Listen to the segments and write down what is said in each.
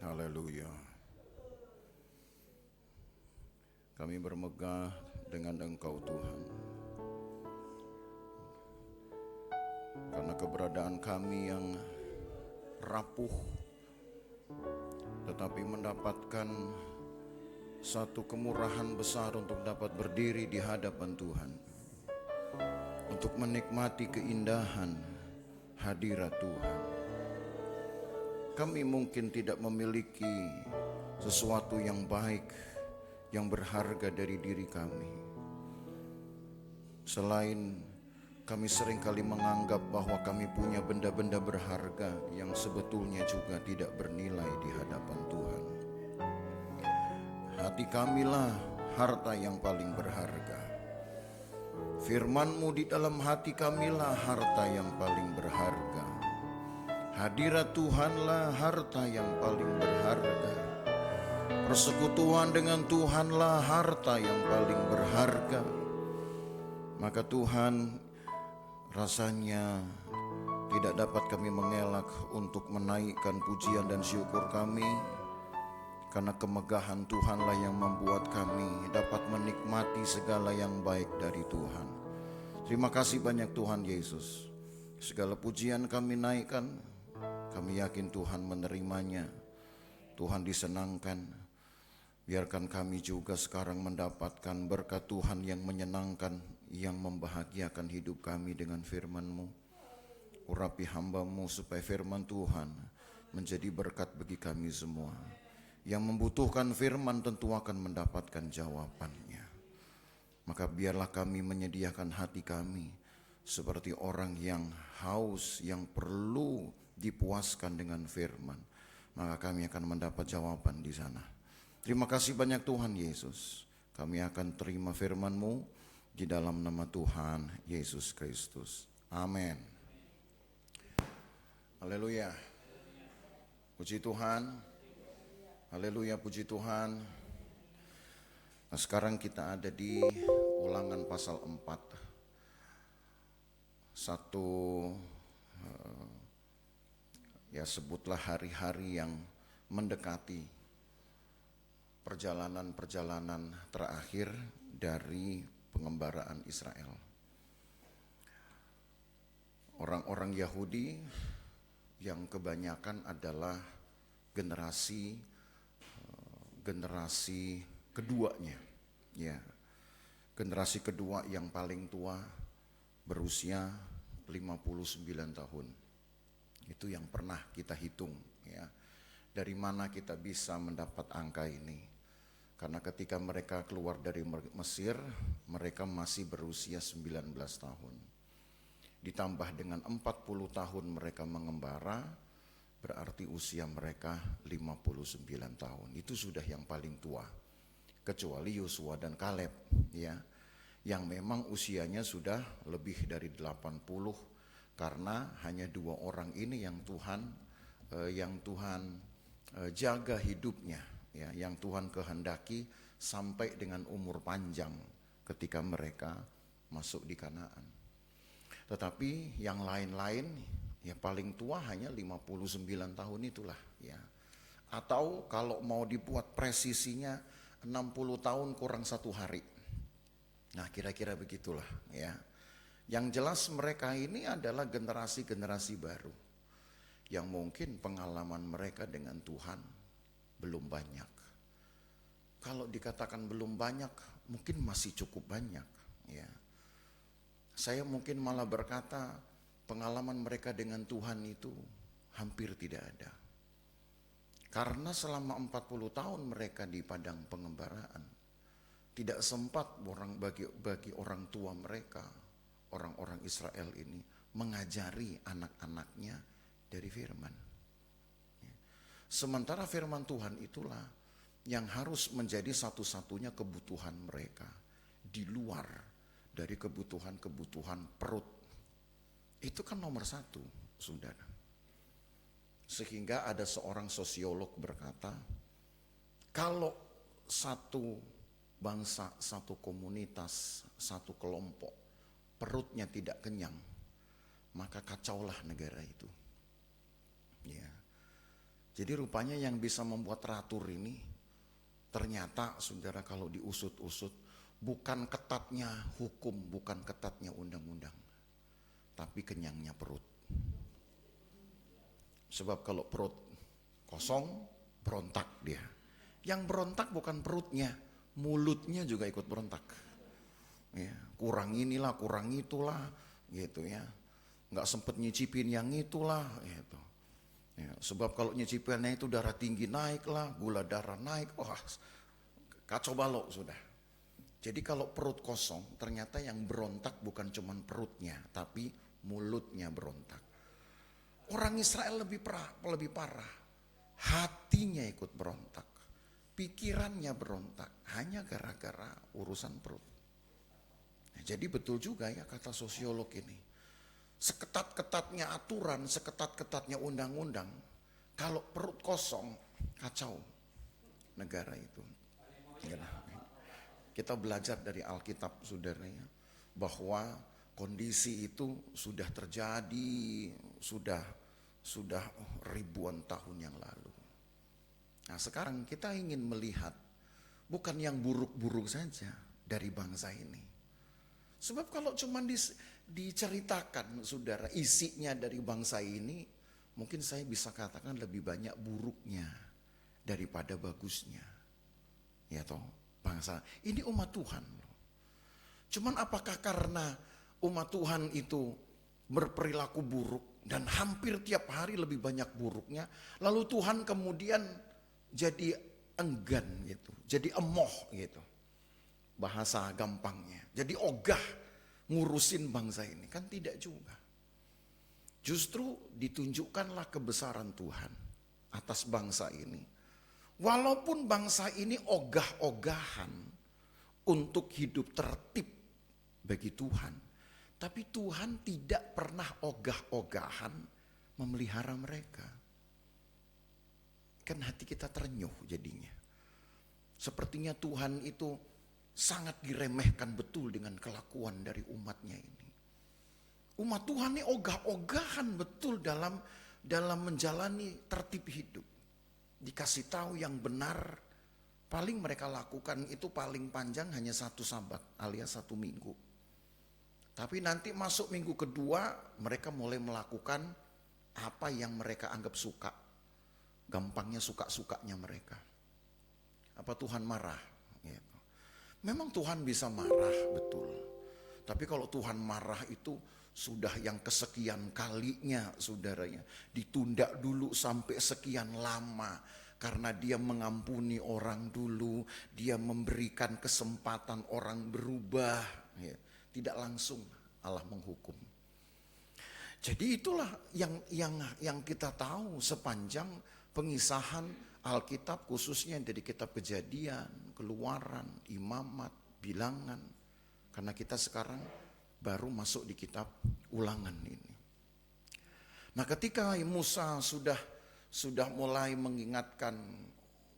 Haleluya. Kami bermegah dengan Engkau Tuhan, karena keberadaan kami yang rapuh tetapi mendapatkan satu kemurahan besar untuk dapat berdiri di hadapan Tuhan, untuk menikmati keindahan hadirat Tuhan. Kami mungkin tidak memiliki sesuatu yang baik, yang berharga dari diri kami. Selain kami seringkali menganggap bahwa kami punya benda-benda berharga yang sebetulnya juga tidak bernilai di hadapan Tuhan. Hati kamilah harta yang paling berharga. Firman-Mu di dalam hati kamilah harta yang paling berharga. Hadirat Tuhanlah harta yang paling berharga. Persekutuan dengan Tuhanlah harta yang paling berharga. Maka Tuhan, rasanya tidak dapat kami mengelak untuk menaikkan pujian dan syukur kami, karena kemegahan Tuhanlah yang membuat kami dapat menikmati segala yang baik dari Tuhan. Terima kasih banyak Tuhan Yesus. Segala pujian kami naikkan, kami yakin Tuhan menerimanya, Tuhan disenangkan. Biarkan kami juga sekarang mendapatkan berkat Tuhan yang menyenangkan, yang membahagiakan hidup kami dengan firman-Mu. Urapi hamba-Mu supaya firman Tuhan menjadi berkat bagi kami semua. Yang membutuhkan firman tentu akan mendapatkan jawabannya. Maka biarlah kami menyediakan hati kami seperti orang yang haus, yang perlu dipuaskan dengan firman. Maka kami akan mendapat jawaban di sana. Terima kasih banyak Tuhan Yesus. Kami akan terima firman-Mu di dalam nama Tuhan Yesus Kristus. Amin. Haleluya. Puji Tuhan. Haleluya, puji Tuhan. Nah, sekarang kita ada di Ulangan pasal 4. Satu ya sebutlah hari-hari yang mendekati perjalanan-perjalanan terakhir dari pengembaraan Israel. Orang-orang Yahudi yang kebanyakan adalah generasi keduanya, ya. Generasi kedua yang paling tua berusia 59 tahun. Itu yang pernah kita hitung, ya. Dari mana kita bisa mendapat angka ini? Karena ketika mereka keluar dari Mesir, mereka masih berusia 19 tahun. Ditambah dengan 40 tahun mereka mengembara, berarti usia mereka 59 tahun. Itu sudah yang paling tua. Kecuali Yosua dan Kaleb, ya, yang memang usianya sudah lebih dari 80, karena hanya 2 orang ini yang Tuhan jaga hidupnya, ya, yang Tuhan kehendaki sampai dengan umur panjang ketika mereka masuk di Kanaan. Tetapi yang lain-lain, ya paling tua hanya 59 tahun itulah, ya. Atau kalau mau dibuat presisinya 60 tahun kurang 1 hari. Nah, kira-kira begitulah, ya. Yang jelas mereka ini adalah generasi-generasi baru yang mungkin pengalaman mereka dengan Tuhan belum banyak. Kalau dikatakan belum banyak, mungkin masih cukup banyak, ya. Saya mungkin malah berkata pengalaman mereka dengan Tuhan itu hampir tidak ada. Karena selama 40 tahun mereka di padang pengembaraan, tidak sempat bagi orang tua mereka, orang-orang Israel ini, mengajari anak-anaknya dari firman. Sementara firman Tuhan itulah yang harus menjadi satu-satunya kebutuhan mereka, di luar dari kebutuhan-kebutuhan perut. Itu kan nomor 1, saudara. Sehingga ada seorang sosiolog berkata, kalau satu bangsa, satu komunitas, satu kelompok perutnya tidak kenyang, maka kacaulah negara itu. Ya. Jadi rupanya yang bisa membuat teratur ini ternyata saudara kalau diusut-usut bukan ketatnya hukum, bukan ketatnya undang-undang, tapi kenyangnya perut. Sebab kalau perut kosong, berontak dia. Yang berontak bukan perutnya, mulutnya juga ikut berontak. Ya, kurang inilah, kurang itulah, gitu ya. Nggak sempet nyicipin yang itulah, gitu. Ya, sebab kalau nyicipinnya itu darah tinggi naik lah, gula darah naik, wah kacau balau sudah. Jadi kalau perut kosong, ternyata yang berontak bukan cuma perutnya, tapi mulutnya berontak. Orang Israel lebih parah, hatinya ikut berontak, pikirannya berontak, hanya gara-gara urusan perut. Nah, jadi betul juga ya kata sosiolog ini, seketat-ketatnya aturan, seketat-ketatnya undang-undang, kalau perut kosong, kacau negara itu. Kita belajar dari Alkitab saudara ya, bahwa kondisi itu sudah terjadi, sudah ribuan tahun yang lalu. Nah sekarang kita ingin melihat bukan yang buruk-buruk saja dari bangsa ini. Sebab kalau cuma diceritakan saudara isinya dari bangsa ini, mungkin saya bisa katakan lebih banyak buruknya daripada bagusnya. Ya toh, bangsa ini umat Tuhan. Cuman apakah karena umat Tuhan itu berperilaku buruk dan hampir tiap hari lebih banyak buruknya, lalu Tuhan kemudian jadi enggan gitu, jadi emoh gitu. Bahasa gampangnya, jadi ogah ngurusin bangsa ini, kan tidak juga. Justru ditunjukkanlah kebesaran Tuhan atas bangsa ini. Walaupun bangsa ini ogah-ogahan untuk hidup tertib bagi Tuhan, tapi Tuhan tidak pernah ogah-ogahan memelihara mereka. Kan hati kita terenyuh jadinya. Sepertinya Tuhan itu sangat diremehkan betul dengan kelakuan dari umatnya ini. Umat Tuhan ini ogah-ogahan betul dalam menjalani tertib hidup. Dikasih tahu yang benar, paling mereka lakukan itu paling panjang hanya 1 sabat alias 1 minggu. Tapi nanti masuk minggu kedua mereka mulai melakukan apa yang mereka anggap suka. Gampangnya suka-sukanya mereka. Apa Tuhan marah? Gitu. Memang Tuhan bisa marah betul. Tapi kalau Tuhan marah itu sudah yang kesekian kalinya saudaranya. Ditunda dulu sampai sekian lama. Karena dia mengampuni orang dulu. Dia memberikan kesempatan orang berubah. Ya. Tidak langsung Allah menghukum. Jadi itulah yang kita tahu sepanjang pengisahan Alkitab, khususnya dari kitab Kejadian, Keluaran, Imamat, Bilangan. Karena kita sekarang baru masuk di kitab Ulangan ini. Nah, ketika Musa sudah mulai mengingatkan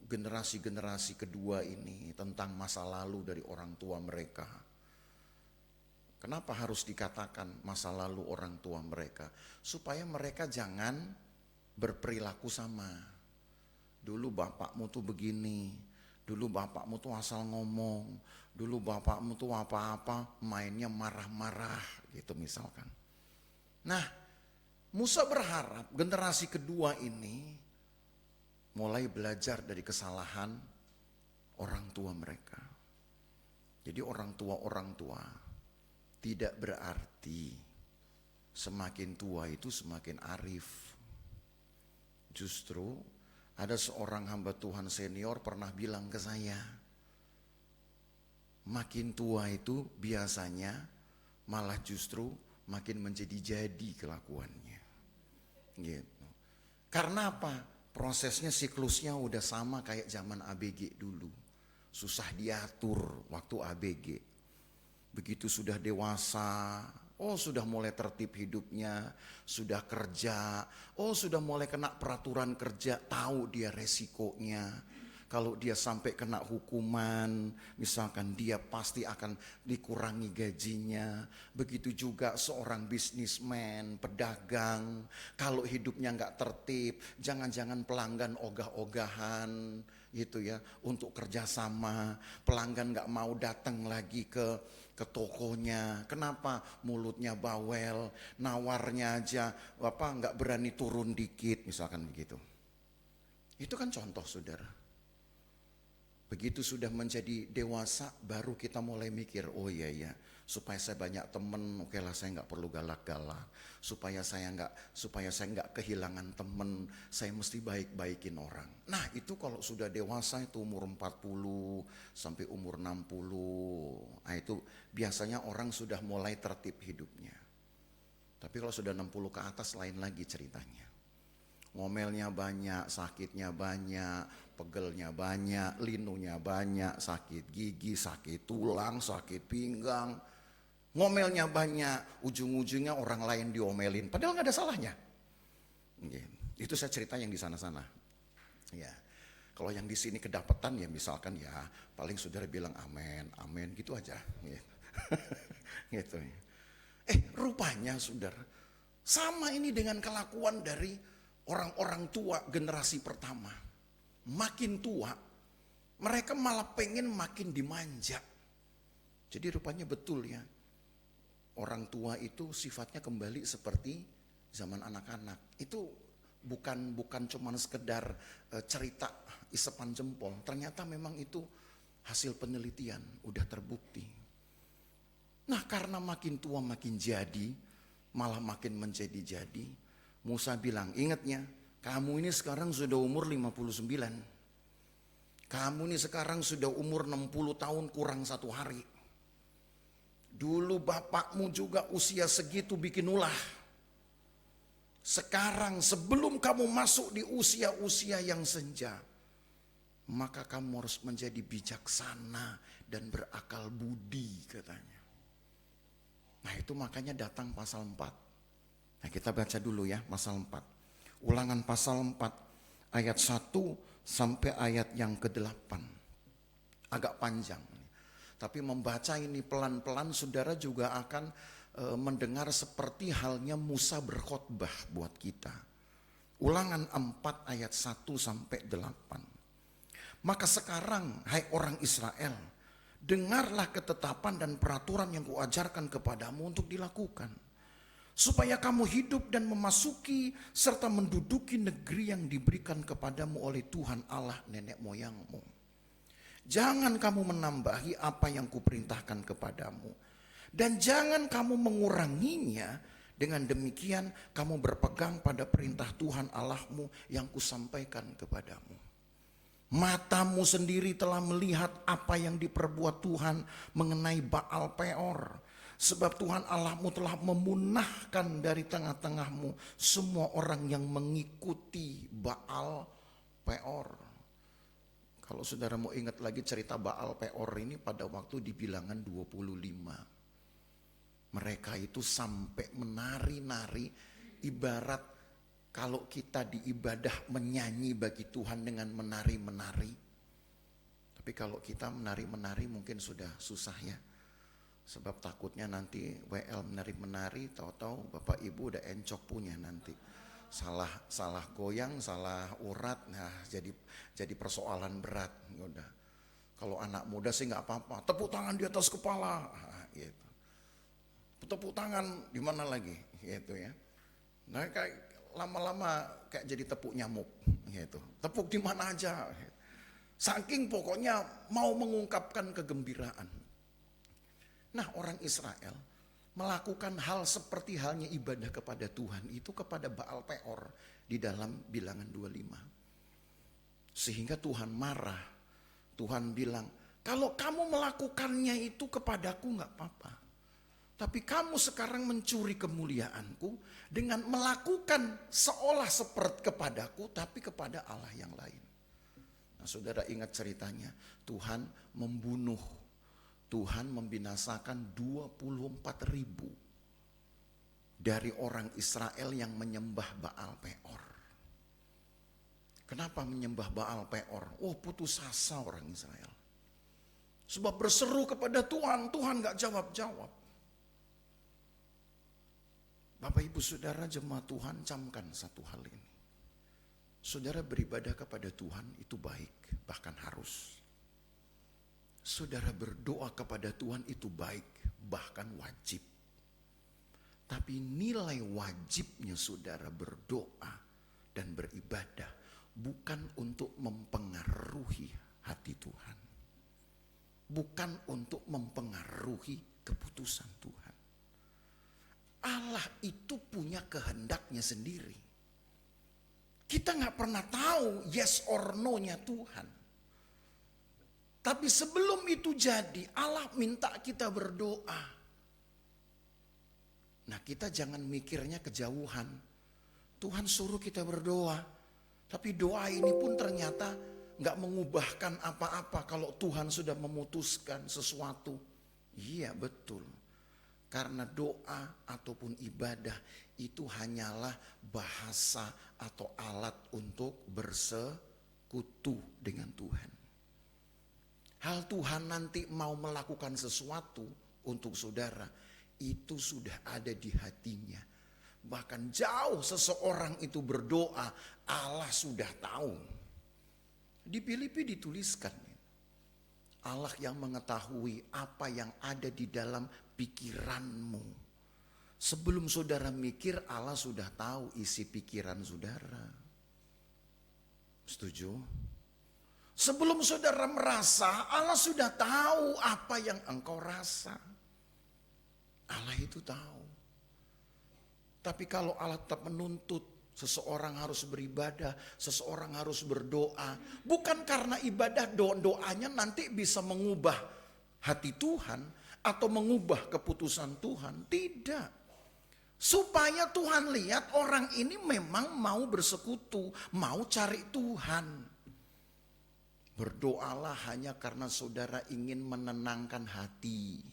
generasi-generasi kedua ini tentang masa lalu dari orang tua mereka. Kenapa harus dikatakan masa lalu orang tua mereka? Supaya mereka jangan berperilaku sama. Dulu bapakmu tuh begini, dulu bapakmu tuh asal ngomong, dulu bapakmu tuh apa-apa mainnya marah-marah gitu misalkan. Nah, Musa berharap generasi kedua ini mulai belajar dari kesalahan orang tua mereka. Jadi orang tua tidak berarti semakin tua itu semakin arif. Justru ada seorang hamba Tuhan senior pernah bilang ke saya, makin tua itu biasanya malah justru makin menjadi-jadi kelakuannya. Gitu. Karena apa? Prosesnya siklusnya udah sama kayak zaman ABG dulu. Susah diatur waktu ABG. Begitu sudah dewasa, sudah mulai tertib hidupnya, sudah kerja, sudah mulai kena peraturan kerja, tahu dia resikonya. kalau dia sampai kena hukuman, misalkan dia pasti akan dikurangi gajinya. Begitu juga seorang bisnismen, pedagang, kalau hidupnya nggak tertib, jangan-jangan pelanggan ogah-ogahan gitu ya, untuk kerjasama. Pelanggan nggak mau datang lagi ke tokonya. Kenapa? Mulutnya bawel, nawarnya aja nggak berani turun dikit, misalkan begitu. Itu kan contoh, saudara. Begitu sudah menjadi dewasa, baru kita mulai mikir, oh iya ya, supaya saya banyak temen, oke lah saya nggak perlu galak-galak. Supaya saya nggak kehilangan temen, saya mesti baik-baikin orang. Nah itu kalau sudah dewasa, itu umur 40 sampai umur 60, nah itu biasanya orang sudah mulai tertib hidupnya. Tapi kalau sudah 60 ke atas lain lagi ceritanya. Ngomelnya banyak, sakitnya banyak, pegelnya banyak, linunya banyak, sakit gigi, sakit tulang, sakit pinggang. Ngomelnya banyak, ujung-ujungnya orang lain diomelin, padahal nggak ada salahnya. Itu saya cerita yang di sana-sana. Ya, kalau yang di sini kedapatan ya misalkan ya paling saudara bilang amin, amin gitu aja. Gitu. Rupanya saudara, sama ini dengan kelakuan dari orang-orang tua generasi pertama. Makin tua, mereka malah pengen makin dimanja. Jadi rupanya betul ya, orang tua itu sifatnya kembali seperti zaman anak-anak. Itu bukan cuman sekedar cerita isepan jempol. Ternyata memang itu hasil penelitian, udah terbukti. Nah karena makin tua makin jadi, malah makin menjadi-jadi. Musa bilang, ingatnya, kamu ini sekarang sudah umur 59. Kamu ini sekarang sudah umur 60 tahun kurang 1 hari. Dulu bapakmu juga usia segitu bikin ulah. Sekarang sebelum kamu masuk di usia-usia yang senja, maka kamu harus menjadi bijaksana dan berakal budi katanya. Nah itu makanya datang pasal 4. Nah kita baca dulu ya pasal 4. Ulangan pasal 4 ayat 1 sampai ayat yang ke-8. Agak panjang. Tapi membaca ini pelan-pelan saudara juga akan mendengar seperti halnya Musa berkhotbah buat kita. Ulangan 4 ayat 1 sampai 8. Maka sekarang hai orang Israel, dengarlah ketetapan dan peraturan yang kuajarkan kepadamu untuk dilakukan. Supaya kamu hidup dan memasuki serta menduduki negeri yang diberikan kepadamu oleh Tuhan Allah nenek moyangmu. Jangan kamu menambahi apa yang kuperintahkan kepadamu. Dan jangan kamu menguranginya. Dengan demikian kamu berpegang pada perintah Tuhan Allahmu yang kusampaikan kepadamu. Matamu sendiri telah melihat apa yang diperbuat Tuhan mengenai Baal Peor. Sebab Tuhan Allahmu telah memunahkan dari tengah-tengahmu semua orang yang mengikuti Baal Peor. Kalau saudara mau ingat lagi cerita Baal Peor ini pada waktu di Bilangan 25. Mereka itu sampai menari-nari, ibarat kalau kita di ibadah menyanyi bagi Tuhan dengan menari-menari. Tapi kalau kita menari-menari mungkin sudah susah ya. Sebab takutnya nanti WL menari-menari, tahu-tahu Bapak Ibu udah encok punya nanti. Salah goyang, salah urat, nah jadi persoalan berat. Udah. Kalau anak muda sih nggak apa-apa, tepuk tangan di atas kepala, nah, gitu. Tepuk tangan di mana lagi, gitu ya. Nah kayak lama-lama kayak jadi tepuk nyamuk, gitu. Tepuk di mana aja. Gitu. Saking pokoknya mau mengungkapkan kegembiraan. Nah orang Israel melakukan hal seperti halnya ibadah kepada Tuhan itu kepada Baal Peor di dalam Bilangan 25. Sehingga Tuhan marah. Tuhan bilang, kalau kamu melakukannya itu kepadaku gak apa-apa. Tapi kamu sekarang mencuri kemuliaanku dengan melakukan seolah seperti kepadaku tapi kepada Allah yang lain. Nah saudara ingat ceritanya, Tuhan membunuh. Tuhan membinasakan 24.000 dari orang Israel yang menyembah Baal Peor. Kenapa menyembah Baal Peor? Oh, putus asa orang Israel. Sebab berseru kepada Tuhan, Tuhan gak jawab-jawab. Bapak Ibu Saudara jemaat Tuhan, camkan satu hal ini. Saudara beribadah kepada Tuhan itu baik, bahkan harus. Saudara berdoa kepada Tuhan itu baik, bahkan wajib. Tapi nilai wajibnya saudara berdoa dan beribadah bukan untuk mempengaruhi hati Tuhan. Bukan untuk mempengaruhi keputusan Tuhan. Allah itu punya kehendaknya sendiri. Kita gak pernah tahu yes or no-nya Tuhan. Tapi sebelum itu jadi, Allah minta kita berdoa. Nah, kita jangan mikirnya kejauhan. Tuhan suruh kita berdoa. Tapi doa ini pun ternyata gak mengubahkan apa-apa kalau Tuhan sudah memutuskan sesuatu. Iya, betul. Karena doa ataupun ibadah itu hanyalah bahasa atau alat untuk bersekutu dengan Tuhan. Hal Tuhan nanti mau melakukan sesuatu untuk saudara, itu sudah ada di hatinya. Bahkan jauh seseorang itu berdoa, Allah sudah tahu. Di Filipi dituliskan, Allah yang mengetahui apa yang ada di dalam pikiranmu. Sebelum saudara mikir, Allah sudah tahu isi pikiran saudara. Setuju? Sebelum saudara merasa, Allah sudah tahu apa yang engkau rasa. Allah itu tahu. Tapi kalau Allah tetap menuntut seseorang harus beribadah, seseorang harus berdoa, bukan karena ibadah doanya nanti bisa mengubah hati Tuhan atau mengubah keputusan Tuhan, tidak. Supaya Tuhan lihat orang ini memang mau bersekutu, mau cari Tuhan. Berdoalah hanya karena saudara ingin menenangkan hati.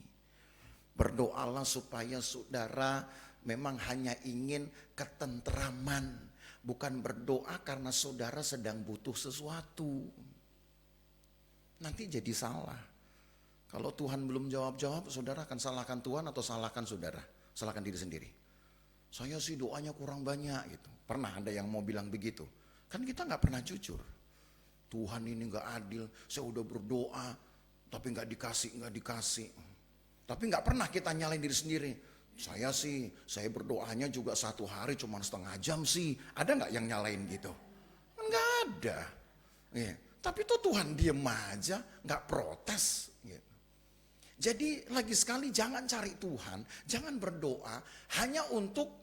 Berdoalah supaya saudara memang hanya ingin ketentraman. Bukan berdoa karena saudara sedang butuh sesuatu. Nanti jadi salah. Kalau Tuhan belum jawab-jawab, saudara akan salahkan Tuhan atau salahkan saudara? Salahkan diri sendiri. Saya sih doanya kurang banyak gitu. Pernah ada yang mau bilang begitu? Kan kita gak pernah jujur. Tuhan ini gak adil, saya udah berdoa tapi gak dikasih. Tapi gak pernah kita nyalain diri sendiri. Saya berdoanya juga 1 hari cuma setengah jam sih. Ada gak yang nyalain gitu? Gak ada. Ya. Tapi tuh Tuhan diem aja, gak protes. Gitu. Jadi lagi sekali jangan cari Tuhan, jangan berdoa hanya untuk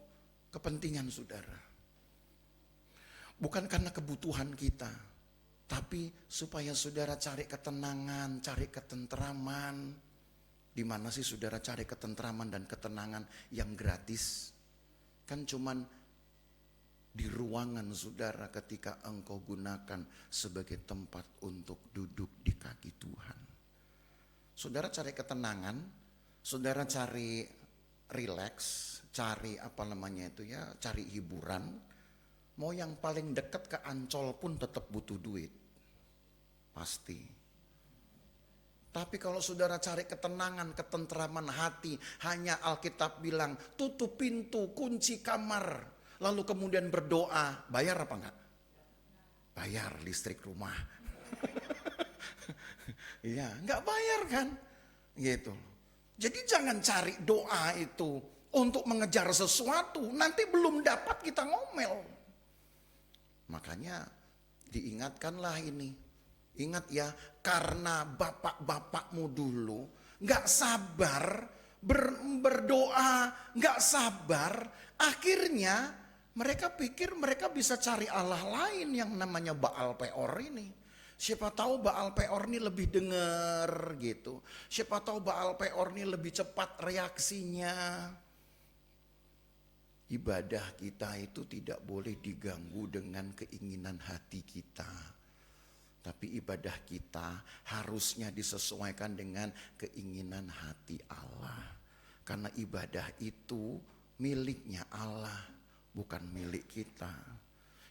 kepentingan saudara. Bukan karena kebutuhan kita. Tapi supaya saudara cari ketenangan, cari ketentraman. Di mana sih saudara cari ketentraman dan ketenangan yang gratis? Kan cuman di ruangan saudara ketika engkau gunakan sebagai tempat untuk duduk di kaki Tuhan. Saudara cari ketenangan, saudara cari rileks, cari cari hiburan. Mau yang paling dekat ke Ancol pun tetap butuh duit. Pasti. Tapi kalau saudara cari ketenangan, ketentraman hati, hanya Alkitab bilang tutup pintu, kunci kamar, lalu kemudian berdoa, bayar apa enggak? Bayar listrik rumah. Iya, enggak bayar kan? Gitu. Jadi jangan cari doa itu untuk mengejar sesuatu, nanti belum dapat kita ngomel. Makanya diingatkanlah ini. Ingat ya, karena bapak-bapakmu dulu gak sabar berdoa, gak sabar. Akhirnya mereka pikir mereka bisa cari Allah lain yang namanya Baal Peor ini. Siapa tahu Baal Peor ini lebih dengar gitu. Siapa tahu Baal Peor ini lebih cepat reaksinya. Ibadah kita itu tidak boleh diganggu dengan keinginan hati kita. Tapi ibadah kita harusnya disesuaikan dengan keinginan hati Allah. Karena ibadah itu miliknya Allah, bukan milik kita.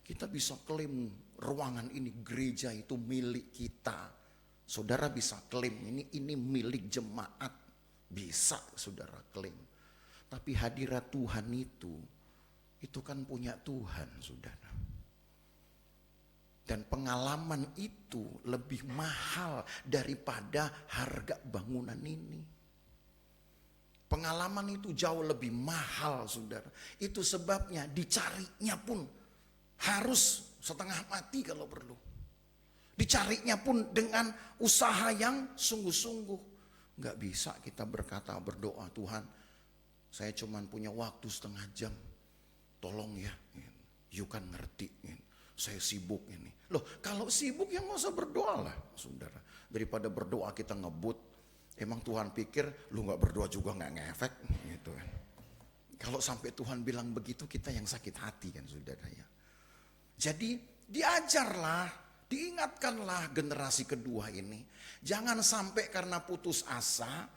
Kita bisa klaim ruangan ini, gereja itu milik kita. Saudara bisa klaim ini milik jemaat. Bisa saudara klaim. Tapi hadirat Tuhan itu kan punya Tuhan, saudara. Dan pengalaman itu lebih mahal daripada harga bangunan ini. Pengalaman itu jauh lebih mahal, saudara. Itu sebabnya dicarinya pun harus setengah mati kalau perlu. Dicarinya pun dengan usaha yang sungguh-sungguh. Gak bisa kita berdoa, Tuhan saya cuman punya waktu setengah jam. Tolong ya, you kan ngerti. Saya sibuk ini. Loh kalau sibuk ya gak usah berdoa lah, saudara. Daripada berdoa kita ngebut. Emang Tuhan pikir lu gak berdoa juga gak ngefek gitu kan. Kalau sampai Tuhan bilang begitu kita yang sakit hati kan, saudara ya. Jadi diajarlah, diingatkanlah generasi kedua ini. Jangan sampai karena putus asa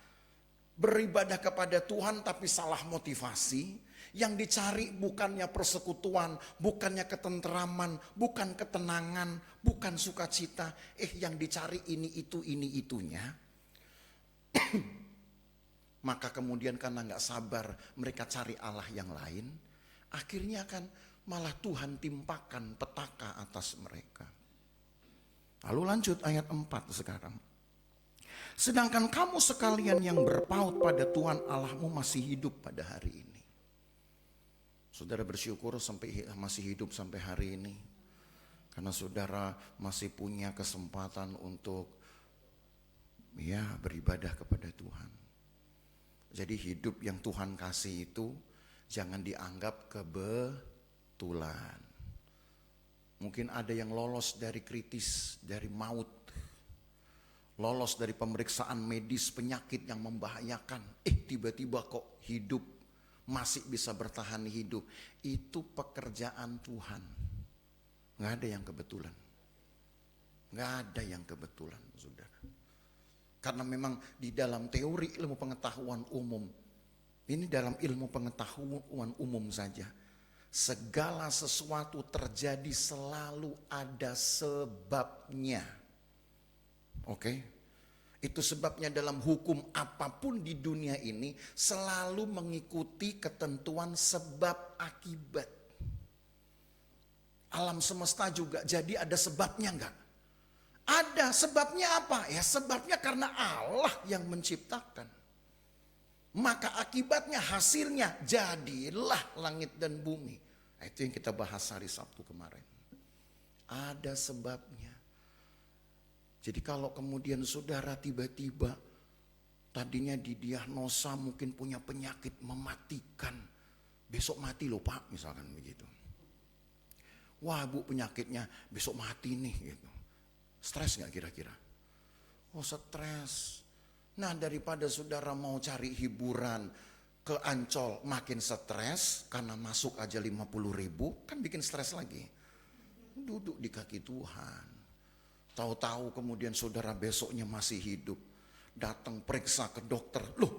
beribadah kepada Tuhan tapi salah motivasi. Yang dicari bukannya persekutuan, bukannya ketenteraman, bukan ketenangan, bukan sukacita. Yang dicari ini itunya. Maka kemudian karena gak sabar mereka cari Allah yang lain. Akhirnya kan malah Tuhan timpakan petaka atas mereka. Lalu lanjut ayat 4 sekarang. Sedangkan kamu sekalian yang berpaut pada Tuhan Allahmu masih hidup pada hari ini. Saudara bersyukur masih hidup sampai hari ini. Karena saudara masih punya kesempatan untuk beribadah kepada Tuhan. Jadi hidup yang Tuhan kasih itu jangan dianggap kebetulan. Mungkin ada yang lolos dari kritis, dari maut. Lolos dari pemeriksaan medis penyakit yang membahayakan. Tiba-tiba kok hidup, masih bisa bertahan hidup. Itu pekerjaan Tuhan. Gak ada yang kebetulan. Gak ada yang kebetulan, saudara. Karena memang di dalam teori ilmu pengetahuan umum, ini dalam ilmu pengetahuan umum saja, segala sesuatu terjadi selalu ada sebabnya. Oke? Itu sebabnya dalam hukum apapun di dunia ini selalu mengikuti ketentuan sebab akibat. Alam semesta juga jadi ada sebabnya enggak? Ada sebabnya apa? Ya sebabnya karena Allah yang menciptakan. Maka akibatnya hasilnya jadilah langit dan bumi. Itu yang kita bahas hari Sabtu kemarin. Ada sebabnya. Jadi kalau kemudian saudara tiba-tiba tadinya didiagnosa mungkin punya penyakit mematikan. Besok mati loh Pak misalkan begitu. Wah Bu penyakitnya besok mati nih gitu. Stres gak kira-kira? Oh stres. Nah daripada saudara mau cari hiburan ke Ancol makin stres karena masuk aja 50.000 kan bikin stres lagi. Duduk di kaki Tuhan. Tahu-tahu kemudian saudara besoknya masih hidup. Datang periksa ke dokter. Loh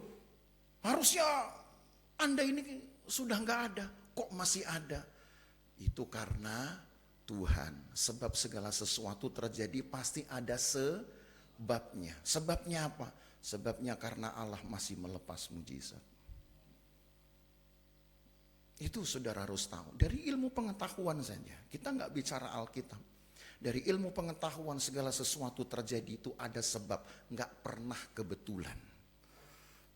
harusnya Anda ini sudah gak ada. Kok masih ada? Itu karena Tuhan, sebab segala sesuatu terjadi pasti ada sebabnya. Sebabnya apa? Sebabnya karena Allah masih melepas mujizat. Itu saudara harus tahu. Dari ilmu pengetahuan saja. Kita nggak bicara Alkitab. Dari ilmu pengetahuan segala sesuatu terjadi itu ada sebab. Nggak pernah kebetulan.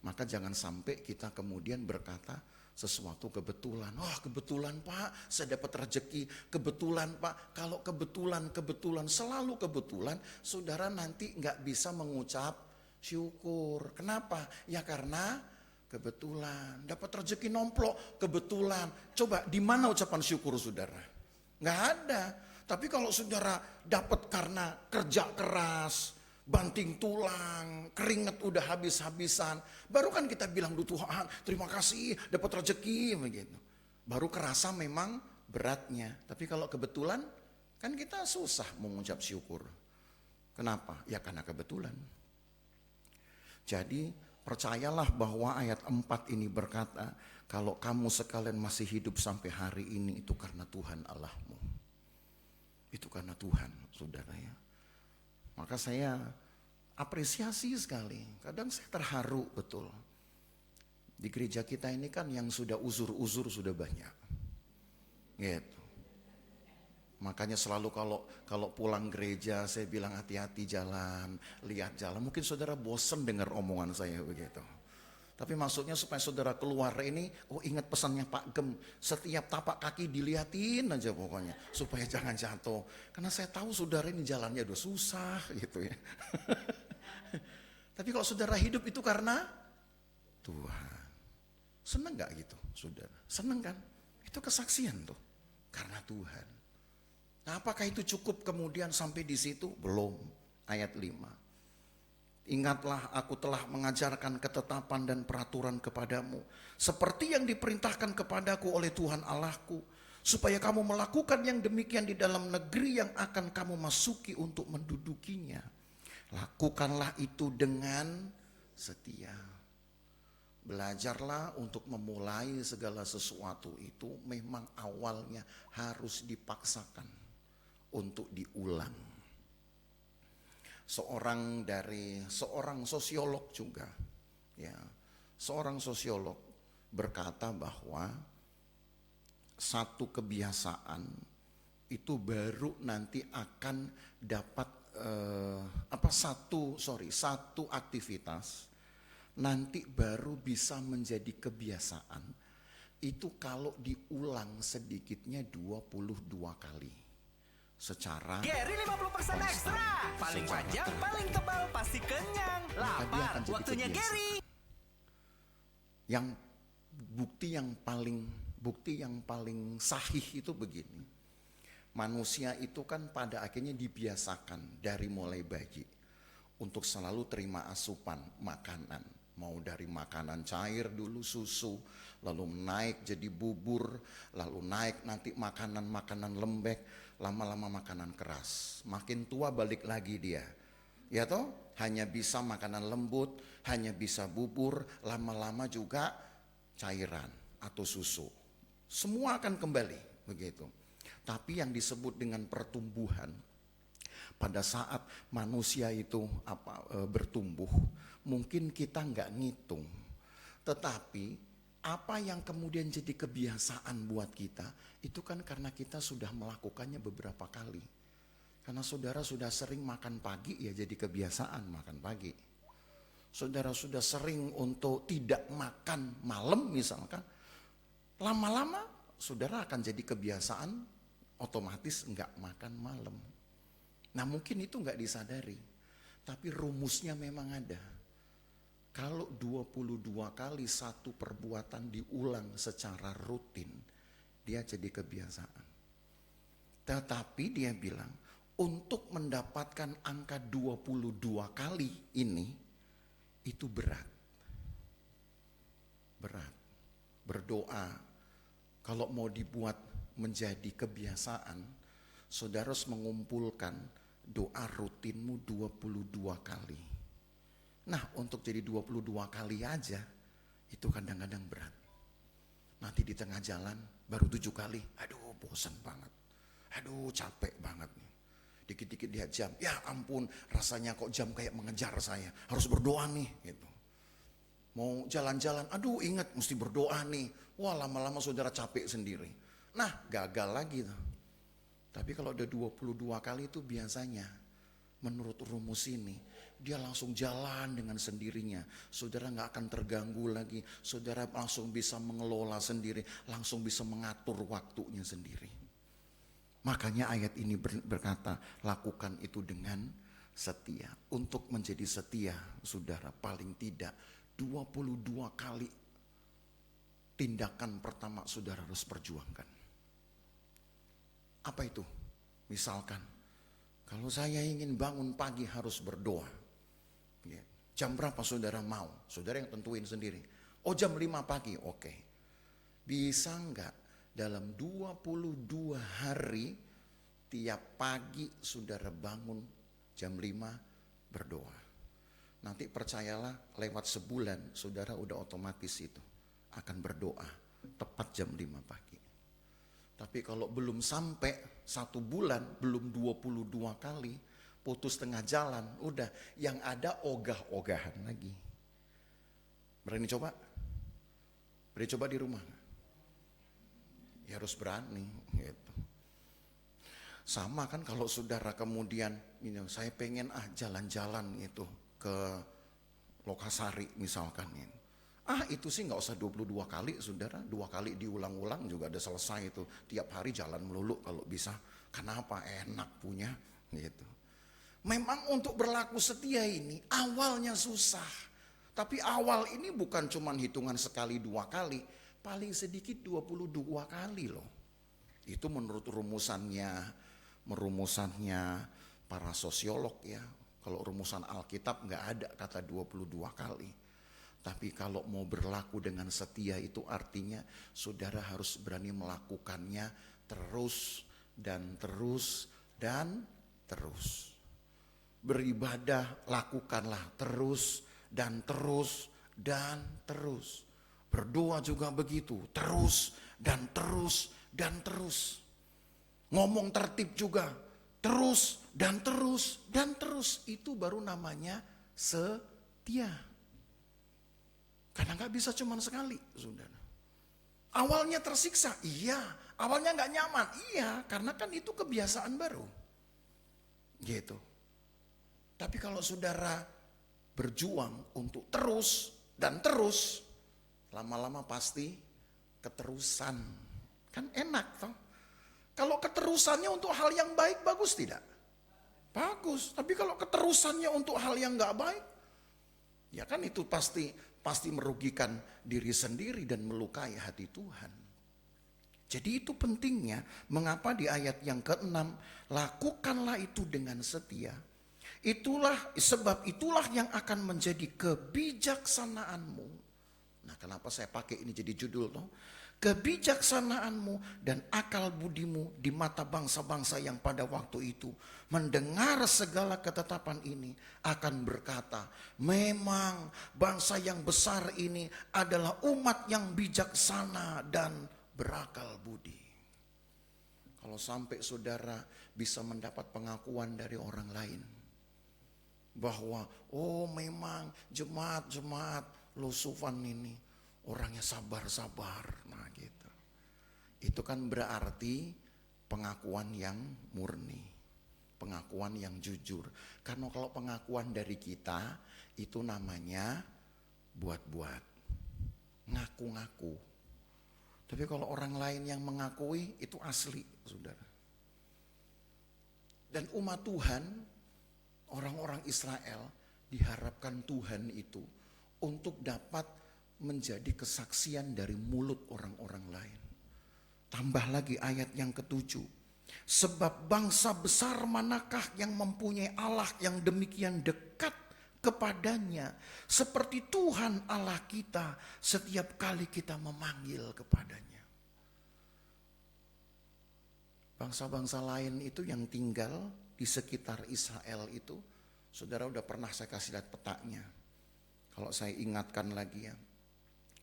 Maka jangan sampai kita kemudian berkata, sesuatu kebetulan. Wah kebetulan Pak saya dapat rezeki. Kebetulan Pak. Kalau kebetulan selalu kebetulan. Saudara nanti gak bisa mengucap syukur. Kenapa? Ya karena kebetulan. Dapat rezeki nomplok kebetulan. Coba di mana ucapan syukur saudara? Gak ada. Tapi kalau saudara dapat karena kerja keras, banting tulang, keringat udah habis-habisan. Baru kan kita bilang Tuhan terima kasih dapat rezeki begitu. Baru kerasa memang beratnya. Tapi kalau kebetulan kan kita susah mengucap syukur. Kenapa? Ya karena kebetulan. Jadi percayalah bahwa ayat 4 ini berkata kalau kamu sekalian masih hidup sampai hari ini itu karena Tuhan Allahmu. Itu karena Tuhan, saudara ya. Maka saya apresiasi sekali. Kadang saya terharu betul. Di gereja kita ini kan yang sudah uzur-uzur sudah banyak. Gitu. Makanya selalu kalau pulang gereja saya bilang hati-hati jalan, lihat jalan. Mungkin saudara bosan dengar omongan saya begitu. Tapi maksudnya supaya saudara keluar ini, ingat pesannya Pak Gem, setiap tapak kaki dilihatin aja pokoknya, supaya jangan jatuh. Karena saya tahu saudara ini jalannya udah susah gitu ya. Tapi kalau saudara hidup itu karena Tuhan. Seneng gak gitu saudara? Seneng kan? Itu kesaksian tuh, karena Tuhan. Nah, apakah itu cukup kemudian sampai di situ? Belum. Ayat 5. Ingatlah aku telah mengajarkan ketetapan dan peraturan kepadamu, seperti yang diperintahkan kepadaku oleh Tuhan Allahku, supaya kamu melakukan yang demikian di dalam negeri yang akan kamu masuki untuk mendudukinya. Lakukanlah itu dengan setia. Belajarlah untuk memulai segala sesuatu itu memang awalnya harus dipaksakan untuk diulang. Seorang sosiolog juga, ya, seorang sosiolog berkata bahwa satu kebiasaan itu baru nanti akan dapat satu aktivitas nanti baru bisa menjadi kebiasaan itu kalau diulang sedikitnya 22 kali. Secara Gary 50% ekstra. Paling panjang, paling tebal, pasti kenyang. Lapar, waktunya Gary. Yang bukti yang paling sahih itu begini. Manusia itu kan pada akhirnya dibiasakan dari mulai bayi untuk selalu terima asupan makanan. Mau dari makanan cair dulu susu, lalu naik jadi bubur, lalu naik nanti makanan lembek, lama-lama makanan keras. Makin tua balik lagi dia. Ya toh, hanya bisa makanan lembut, hanya bisa bubur, lama-lama juga cairan atau susu. Semua akan kembali begitu. Tapi yang disebut dengan pertumbuhan, pada saat manusia itu bertumbuh, mungkin kita nggak ngitung. Tetapi apa yang kemudian jadi kebiasaan buat kita, itu kan karena kita sudah melakukannya beberapa kali. Karena saudara sudah sering makan pagi, ya jadi kebiasaan makan pagi. Saudara sudah sering untuk tidak makan malam misalkan, lama-lama saudara akan jadi kebiasaan otomatis nggak makan malam. Nah mungkin itu nggak disadari, tapi rumusnya memang ada. Kalau 22 kali satu perbuatan diulang secara rutin, dia jadi kebiasaan. Tetapi dia bilang, untuk mendapatkan angka 22 kali ini, itu berat. Berat. Berdoa, kalau mau dibuat menjadi kebiasaan, saudara harus mengumpulkan doa rutinmu 22 kali. Nah untuk jadi 22 kali aja itu kadang-kadang berat. Nanti di tengah jalan baru 7 kali, aduh bosan banget, aduh capek banget nih. Dikit-dikit lihat jam, ya ampun rasanya kok jam kayak mengejar saya, harus berdoa nih gitu. Mau jalan-jalan, aduh ingat mesti berdoa nih. Wah lama-lama saudara capek sendiri. Nah gagal lagi tuh. Tapi kalau udah 22 kali itu biasanya menurut rumus ini dia langsung jalan dengan sendirinya. Saudara gak akan terganggu lagi. Saudara langsung bisa mengelola sendiri, langsung bisa mengatur waktunya sendiri. Makanya ayat ini berkata, lakukan itu dengan setia. Untuk menjadi setia, saudara, paling tidak 22 kali tindakan pertama saudara harus perjuangkan. Apa itu? Misalkan, kalau saya ingin bangun pagi harus berdoa. Ya. Jam berapa saudara mau? Saudara yang tentuin sendiri. Oh jam 5 pagi, oke. Bisa enggak dalam 22 hari tiap pagi saudara bangun jam 5 berdoa. Nanti percayalah lewat sebulan saudara udah otomatis itu akan berdoa tepat jam 5 pagi. Tapi kalau belum sampai 1 bulan, belum 22 kali, putus tengah jalan, udah yang ada ogah-ogahan lagi. Berani coba? Berani coba di rumah? Ya harus berani gitu. Sama kan kalau saudara kemudian, saya pengen jalan-jalan itu ke Lokasari misalkan ini. Itu sih nggak usah 22 kali saudara, 2 kali diulang-ulang juga udah selesai itu. Tiap hari jalan melulu kalau bisa. Kenapa? Enak punya gitu. Memang untuk berlaku setia ini awalnya susah. Tapi awal ini bukan cuma hitungan sekali 2 kali. Paling sedikit 22 kali loh. Itu menurut rumusannya para sosiolog ya. Kalau rumusan Alkitab nggak ada kata 22 kali. Tapi kalau mau berlaku dengan setia itu artinya saudara harus berani melakukannya terus dan terus dan terus. Beribadah lakukanlah terus dan terus dan terus. Berdoa juga begitu, terus dan terus dan terus. Ngomong tertib juga, terus dan terus dan terus. Itu baru namanya setia. Karena gak bisa cuma sekali, saudara. Awalnya tersiksa, iya. Awalnya gak nyaman, iya. Karena kan itu kebiasaan baru. Gitu. Tapi kalau saudara berjuang untuk terus dan terus, lama-lama pasti keterusan. Kan enak toh. Kalau keterusannya untuk hal yang baik, bagus tidak? Bagus. Tapi kalau keterusannya untuk hal yang gak baik, ya kan itu pasti merugikan diri sendiri dan melukai hati Tuhan. Jadi itu pentingnya mengapa di ayat yang ke-6 lakukanlah itu dengan setia. Sebab itulah yang akan menjadi kebijaksanaanmu. Nah, kenapa saya pakai ini jadi judul toh? Kebijaksanaanmu dan akal budimu di mata bangsa-bangsa yang pada waktu itu mendengar segala ketetapan ini akan berkata, memang bangsa yang besar ini adalah umat yang bijaksana dan berakal budi. Kalau sampai saudara bisa mendapat pengakuan dari orang lain bahwa memang jemaat Lusufan ini orangnya sabar-sabar. Nah gitu. Itu kan berarti pengakuan yang murni. Pengakuan yang jujur. Karena kalau pengakuan dari kita itu namanya buat-buat. Ngaku-ngaku. Tapi kalau orang lain yang mengakui itu asli, saudara. Dan umat Tuhan, orang-orang Israel diharapkan Tuhan itu untuk dapat menjadi kesaksian dari mulut orang-orang lain. Tambah lagi ayat yang ke-7. Sebab bangsa besar manakah yang mempunyai Allah yang demikian dekat kepadanya seperti Tuhan Allah kita setiap kali kita memanggil kepadanya. Bangsa-bangsa lain itu yang tinggal di sekitar Israel itu, saudara udah pernah saya kasih lihat petanya. Kalau saya ingatkan lagi ya,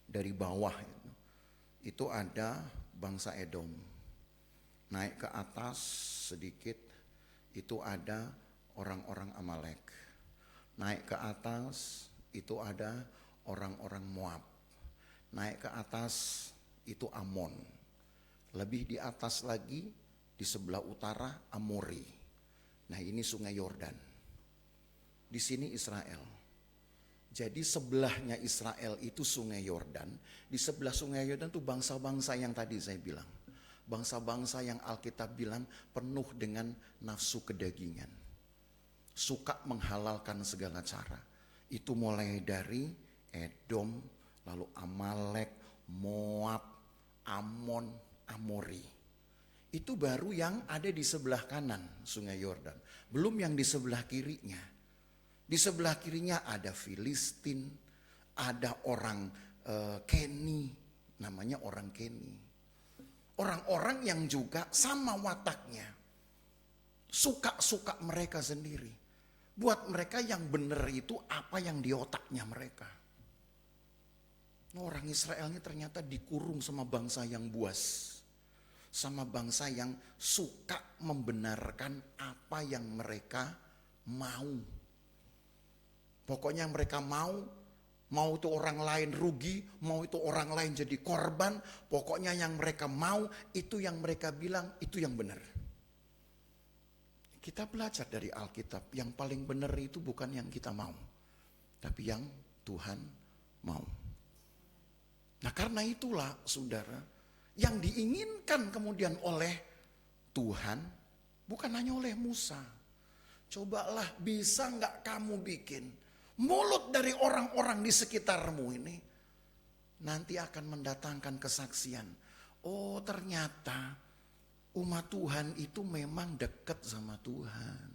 dari bawah itu ada bangsa Edom. Naik ke atas sedikit itu ada orang-orang Amalek. Naik ke atas itu ada orang-orang Moab. Naik ke atas itu Amon. Lebih di atas lagi di sebelah utara Amori. Nah ini sungai Yordan. Di sini Israel. Jadi sebelahnya Israel itu sungai Yordan. Di sebelah sungai Yordan itu bangsa-bangsa yang tadi saya bilang. Bangsa-bangsa yang Alkitab bilang penuh dengan nafsu kedagingan. Suka menghalalkan segala cara. Itu mulai dari Edom, lalu Amalek, Moab, Amon, Amori. Itu baru yang ada di sebelah kanan sungai Yordan. Belum yang di sebelah kirinya. Di sebelah kirinya ada Filistin, ada orang Keni, namanya orang Keni. Orang-orang yang juga sama wataknya. Suka-suka mereka sendiri. Buat mereka yang benar itu apa yang di otaknya mereka. Orang Israel ini ternyata dikurung sama bangsa yang buas. sama bangsa yang suka membenarkan apa yang mereka mau. Pokoknya mereka mau itu orang lain rugi, mau itu orang lain jadi korban, pokoknya yang mereka mau, itu yang mereka bilang, itu yang benar. Kita belajar dari Alkitab, yang paling benar itu bukan yang kita mau, tapi yang Tuhan mau. Nah karena itulah saudara, yang diinginkan kemudian oleh Tuhan, bukan hanya oleh Musa. Cobalah, bisa gak kamu bikin mulut dari orang-orang di sekitarmu ini nanti akan mendatangkan kesaksian. Oh ternyata umat Tuhan itu memang dekat sama Tuhan.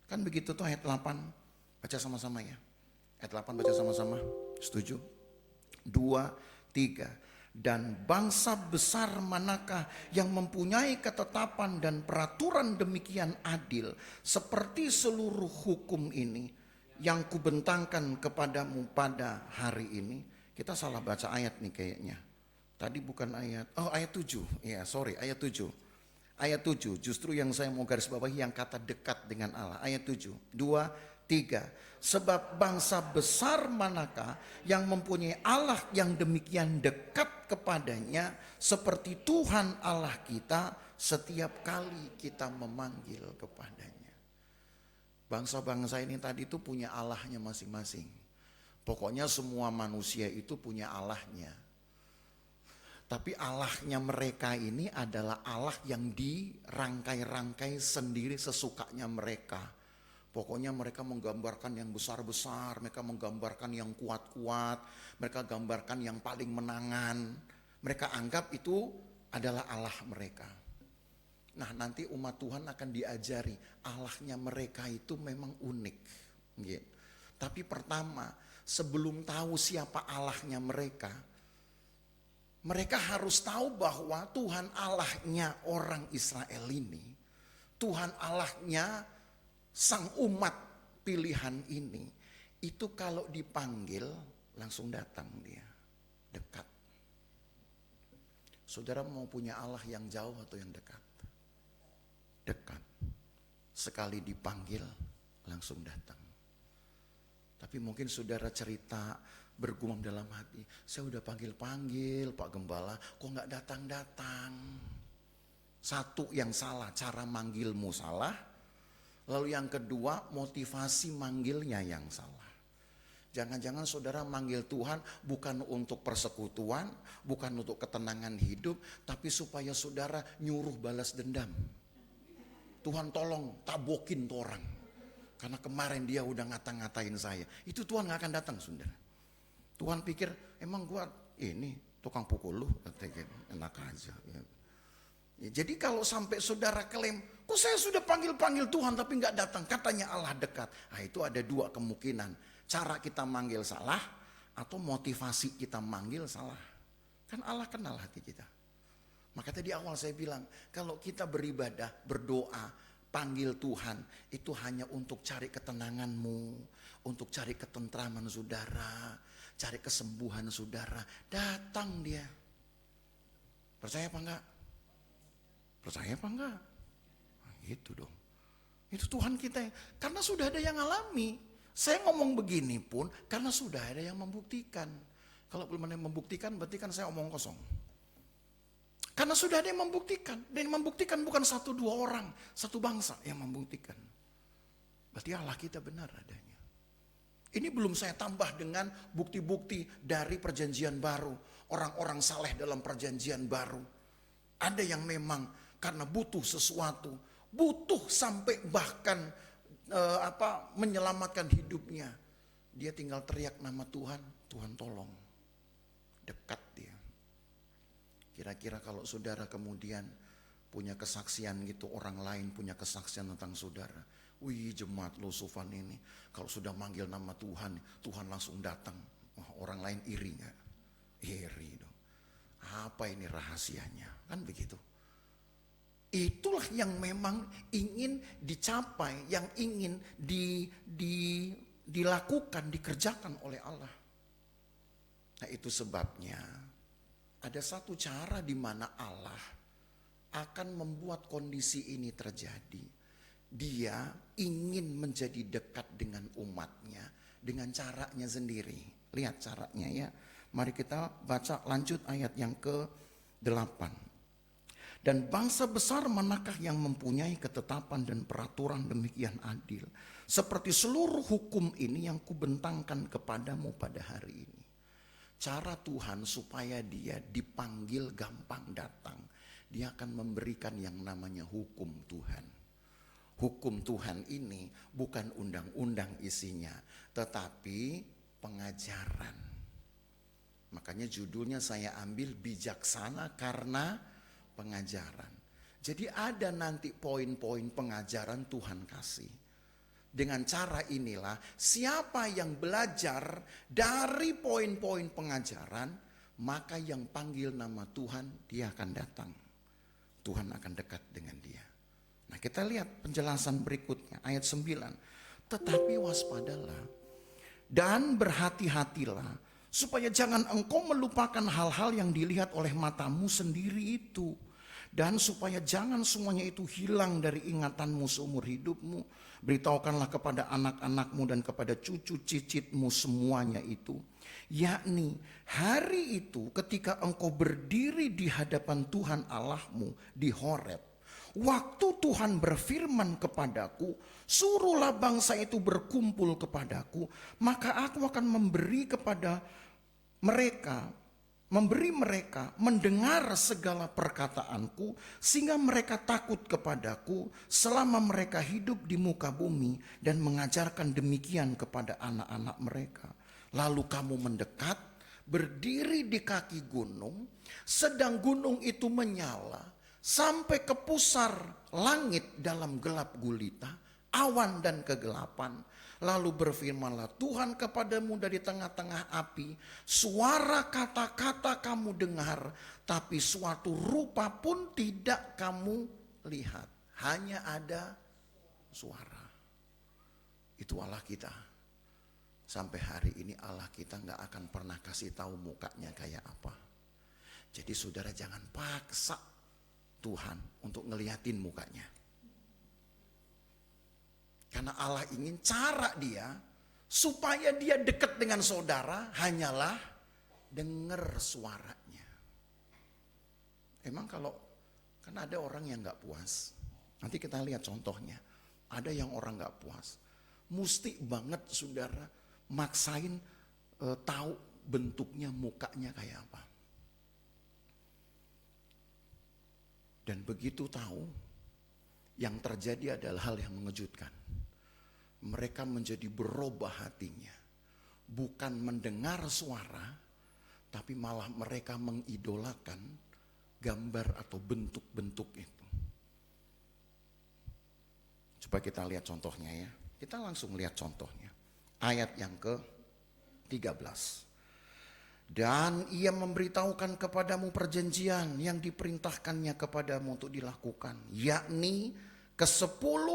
Kan begitu tuh ayat 8. Baca sama-sama ya. Ayat 8 baca sama-sama. Setuju? 2, 3. Dan bangsa besar manakah yang mempunyai ketetapan dan peraturan demikian adil seperti seluruh hukum ini yang kubentangkan kepadamu pada hari ini. Kita salah baca ayat nih kayaknya. Tadi bukan ayat, ayat 7. Ya sorry, ayat 7. Ayat 7 justru yang saya mau garis bawahi yang kata dekat dengan Allah. Ayat 7, 2, 3. Sebab bangsa besar manakah yang mempunyai Allah yang demikian dekat kepadanya seperti Tuhan Allah kita setiap kali kita memanggil kepadanya. Bangsa-bangsa ini tadi itu punya Allahnya masing-masing. Pokoknya semua manusia itu punya Allahnya. Tapi Allahnya mereka ini adalah Allah yang dirangkai-rangkai sendiri sesukanya mereka. Pokoknya mereka menggambarkan yang besar-besar, mereka menggambarkan yang kuat-kuat, mereka gambarkan yang paling menangan. Mereka anggap itu adalah Allah mereka. Nah nanti umat Tuhan akan diajari Allahnya mereka itu memang unik. Gitu. Tapi pertama sebelum tahu siapa Allahnya mereka harus tahu bahwa Tuhan Allahnya orang Israel ini, Tuhan Allahnya sang umat pilihan ini, itu kalau dipanggil langsung datang dia, dekat. Saudara mau punya Allah yang jauh atau yang dekat? Dekat. Sekali dipanggil langsung datang. Tapi mungkin saudara cerita bergumam dalam hati, saya udah panggil-panggil Pak Gembala, kok gak datang-datang. Satu yang salah, cara manggilmu salah. Lalu yang kedua, motivasi manggilnya yang salah. Jangan-jangan saudara manggil Tuhan bukan untuk persekutuan, bukan untuk ketenangan hidup, tapi supaya saudara nyuruh balas dendam. Tuhan tolong tabokin tuh orang. Karena kemarin dia udah ngata-ngatain saya. Itu Tuhan gak akan datang saudara. Tuhan pikir emang gua ini tukang pukul lu. Enak aja. Ya, jadi kalau sampai saudara klaim, kok saya sudah panggil-panggil Tuhan tapi gak datang. Katanya Allah dekat. Nah itu ada dua kemungkinan. Cara kita manggil salah atau motivasi kita manggil salah. Kan Allah kenal hati kita. Maka tadi awal saya bilang, kalau kita beribadah, berdoa, panggil Tuhan, itu hanya untuk cari ketenanganmu, untuk cari ketentraman saudara, cari kesembuhan saudara, datang dia. Percaya apa enggak? Percaya apa enggak? Nah, gitu dong. Itu Tuhan kita, karena sudah ada yang alami. Saya ngomong begini pun, karena sudah ada yang membuktikan. Kalau belum ada yang membuktikan, berarti kan saya omong kosong. Karena sudah ada yang membuktikan. Dan yang membuktikan bukan satu dua orang. Satu bangsa yang membuktikan. Berarti Allah kita benar adanya. Ini belum saya tambah dengan bukti-bukti dari perjanjian baru. Orang-orang saleh dalam perjanjian baru. Ada yang memang karena butuh sesuatu. Butuh sampai bahkan menyelamatkan hidupnya. Dia tinggal teriak nama Tuhan. Tuhan tolong. Dekat dia. Kira-kira kalau saudara kemudian punya kesaksian gitu, orang lain punya kesaksian tentang saudara. Wih jemaat lo Sufan ini, kalau sudah manggil nama Tuhan, Tuhan langsung datang. Wah, orang lain iri gak? Iri dong. Apa ini rahasianya? Kan begitu. Itulah yang memang ingin dicapai, yang ingin dilakukan, dikerjakan oleh Allah. Nah itu sebabnya ada satu cara di mana Allah akan membuat kondisi ini terjadi. Dia ingin menjadi dekat dengan umatnya dengan caranya sendiri. Lihat caranya ya. Mari kita baca lanjut ayat yang ke-8. Dan bangsa besar manakah yang mempunyai ketetapan dan peraturan demikian adil, seperti seluruh hukum ini yang kubentangkan kepadamu pada hari ini. Cara Tuhan supaya dia dipanggil gampang datang, dia akan memberikan yang namanya hukum Tuhan. Hukum Tuhan ini bukan undang-undang isinya, tetapi pengajaran. Makanya judulnya saya ambil bijaksana karena pengajaran. Jadi ada nanti poin-poin pengajaran Tuhan kasih. Dengan cara inilah siapa yang belajar dari poin-poin pengajaran, maka yang panggil nama Tuhan dia akan datang. Tuhan akan dekat dengan dia. Nah, kita lihat penjelasan berikutnya ayat 9. Tetapi waspadalah dan berhati-hatilah supaya jangan engkau melupakan hal-hal yang dilihat oleh matamu sendiri itu. Dan supaya jangan semuanya itu hilang dari ingatanmu seumur hidupmu. Beritahukanlah kepada anak-anakmu dan kepada cucu cicitmu semuanya itu. Yakni hari itu ketika engkau berdiri di hadapan Tuhan Allahmu di Horeb. Waktu Tuhan berfirman kepadaku, suruhlah bangsa itu berkumpul kepadaku. Maka aku akan memberi mereka mendengar segala perkataanku, sehingga mereka takut kepadaku selama mereka hidup di muka bumi, dan mengajarkan demikian kepada anak-anak mereka. Lalu kamu mendekat, berdiri di kaki gunung, sedang gunung itu menyala sampai ke pusar langit dalam gelap gulita, awan dan kegelapan. Lalu berfirmanlah Tuhan kepadamu dari tengah-tengah api, suara kata-kata kamu dengar, tapi suatu rupa pun tidak kamu lihat. Hanya ada suara. Itu Allah kita. Sampai hari ini Allah kita gak akan pernah kasih tahu mukanya kayak apa. Jadi saudara jangan paksa Tuhan untuk ngeliatin mukanya. Karena Allah ingin cara dia supaya dia dekat dengan saudara hanyalah dengar suaranya. Emang kalau kan ada orang yang gak puas. Nanti kita lihat contohnya. Ada yang orang gak puas. Mesti banget saudara maksain tahu bentuknya mukanya kayak apa. Dan begitu tahu, yang terjadi adalah hal yang mengejutkan. Mereka menjadi berubah hatinya. Bukan mendengar suara, tapi malah mereka mengidolakan gambar atau bentuk-bentuk itu. Coba kita lihat contohnya ya. Kita langsung lihat contohnya. Ayat yang ke-13. Dan ia memberitahukan kepadamu perjanjian yang diperintahkannya kepadamu untuk dilakukan. Yakni ke-10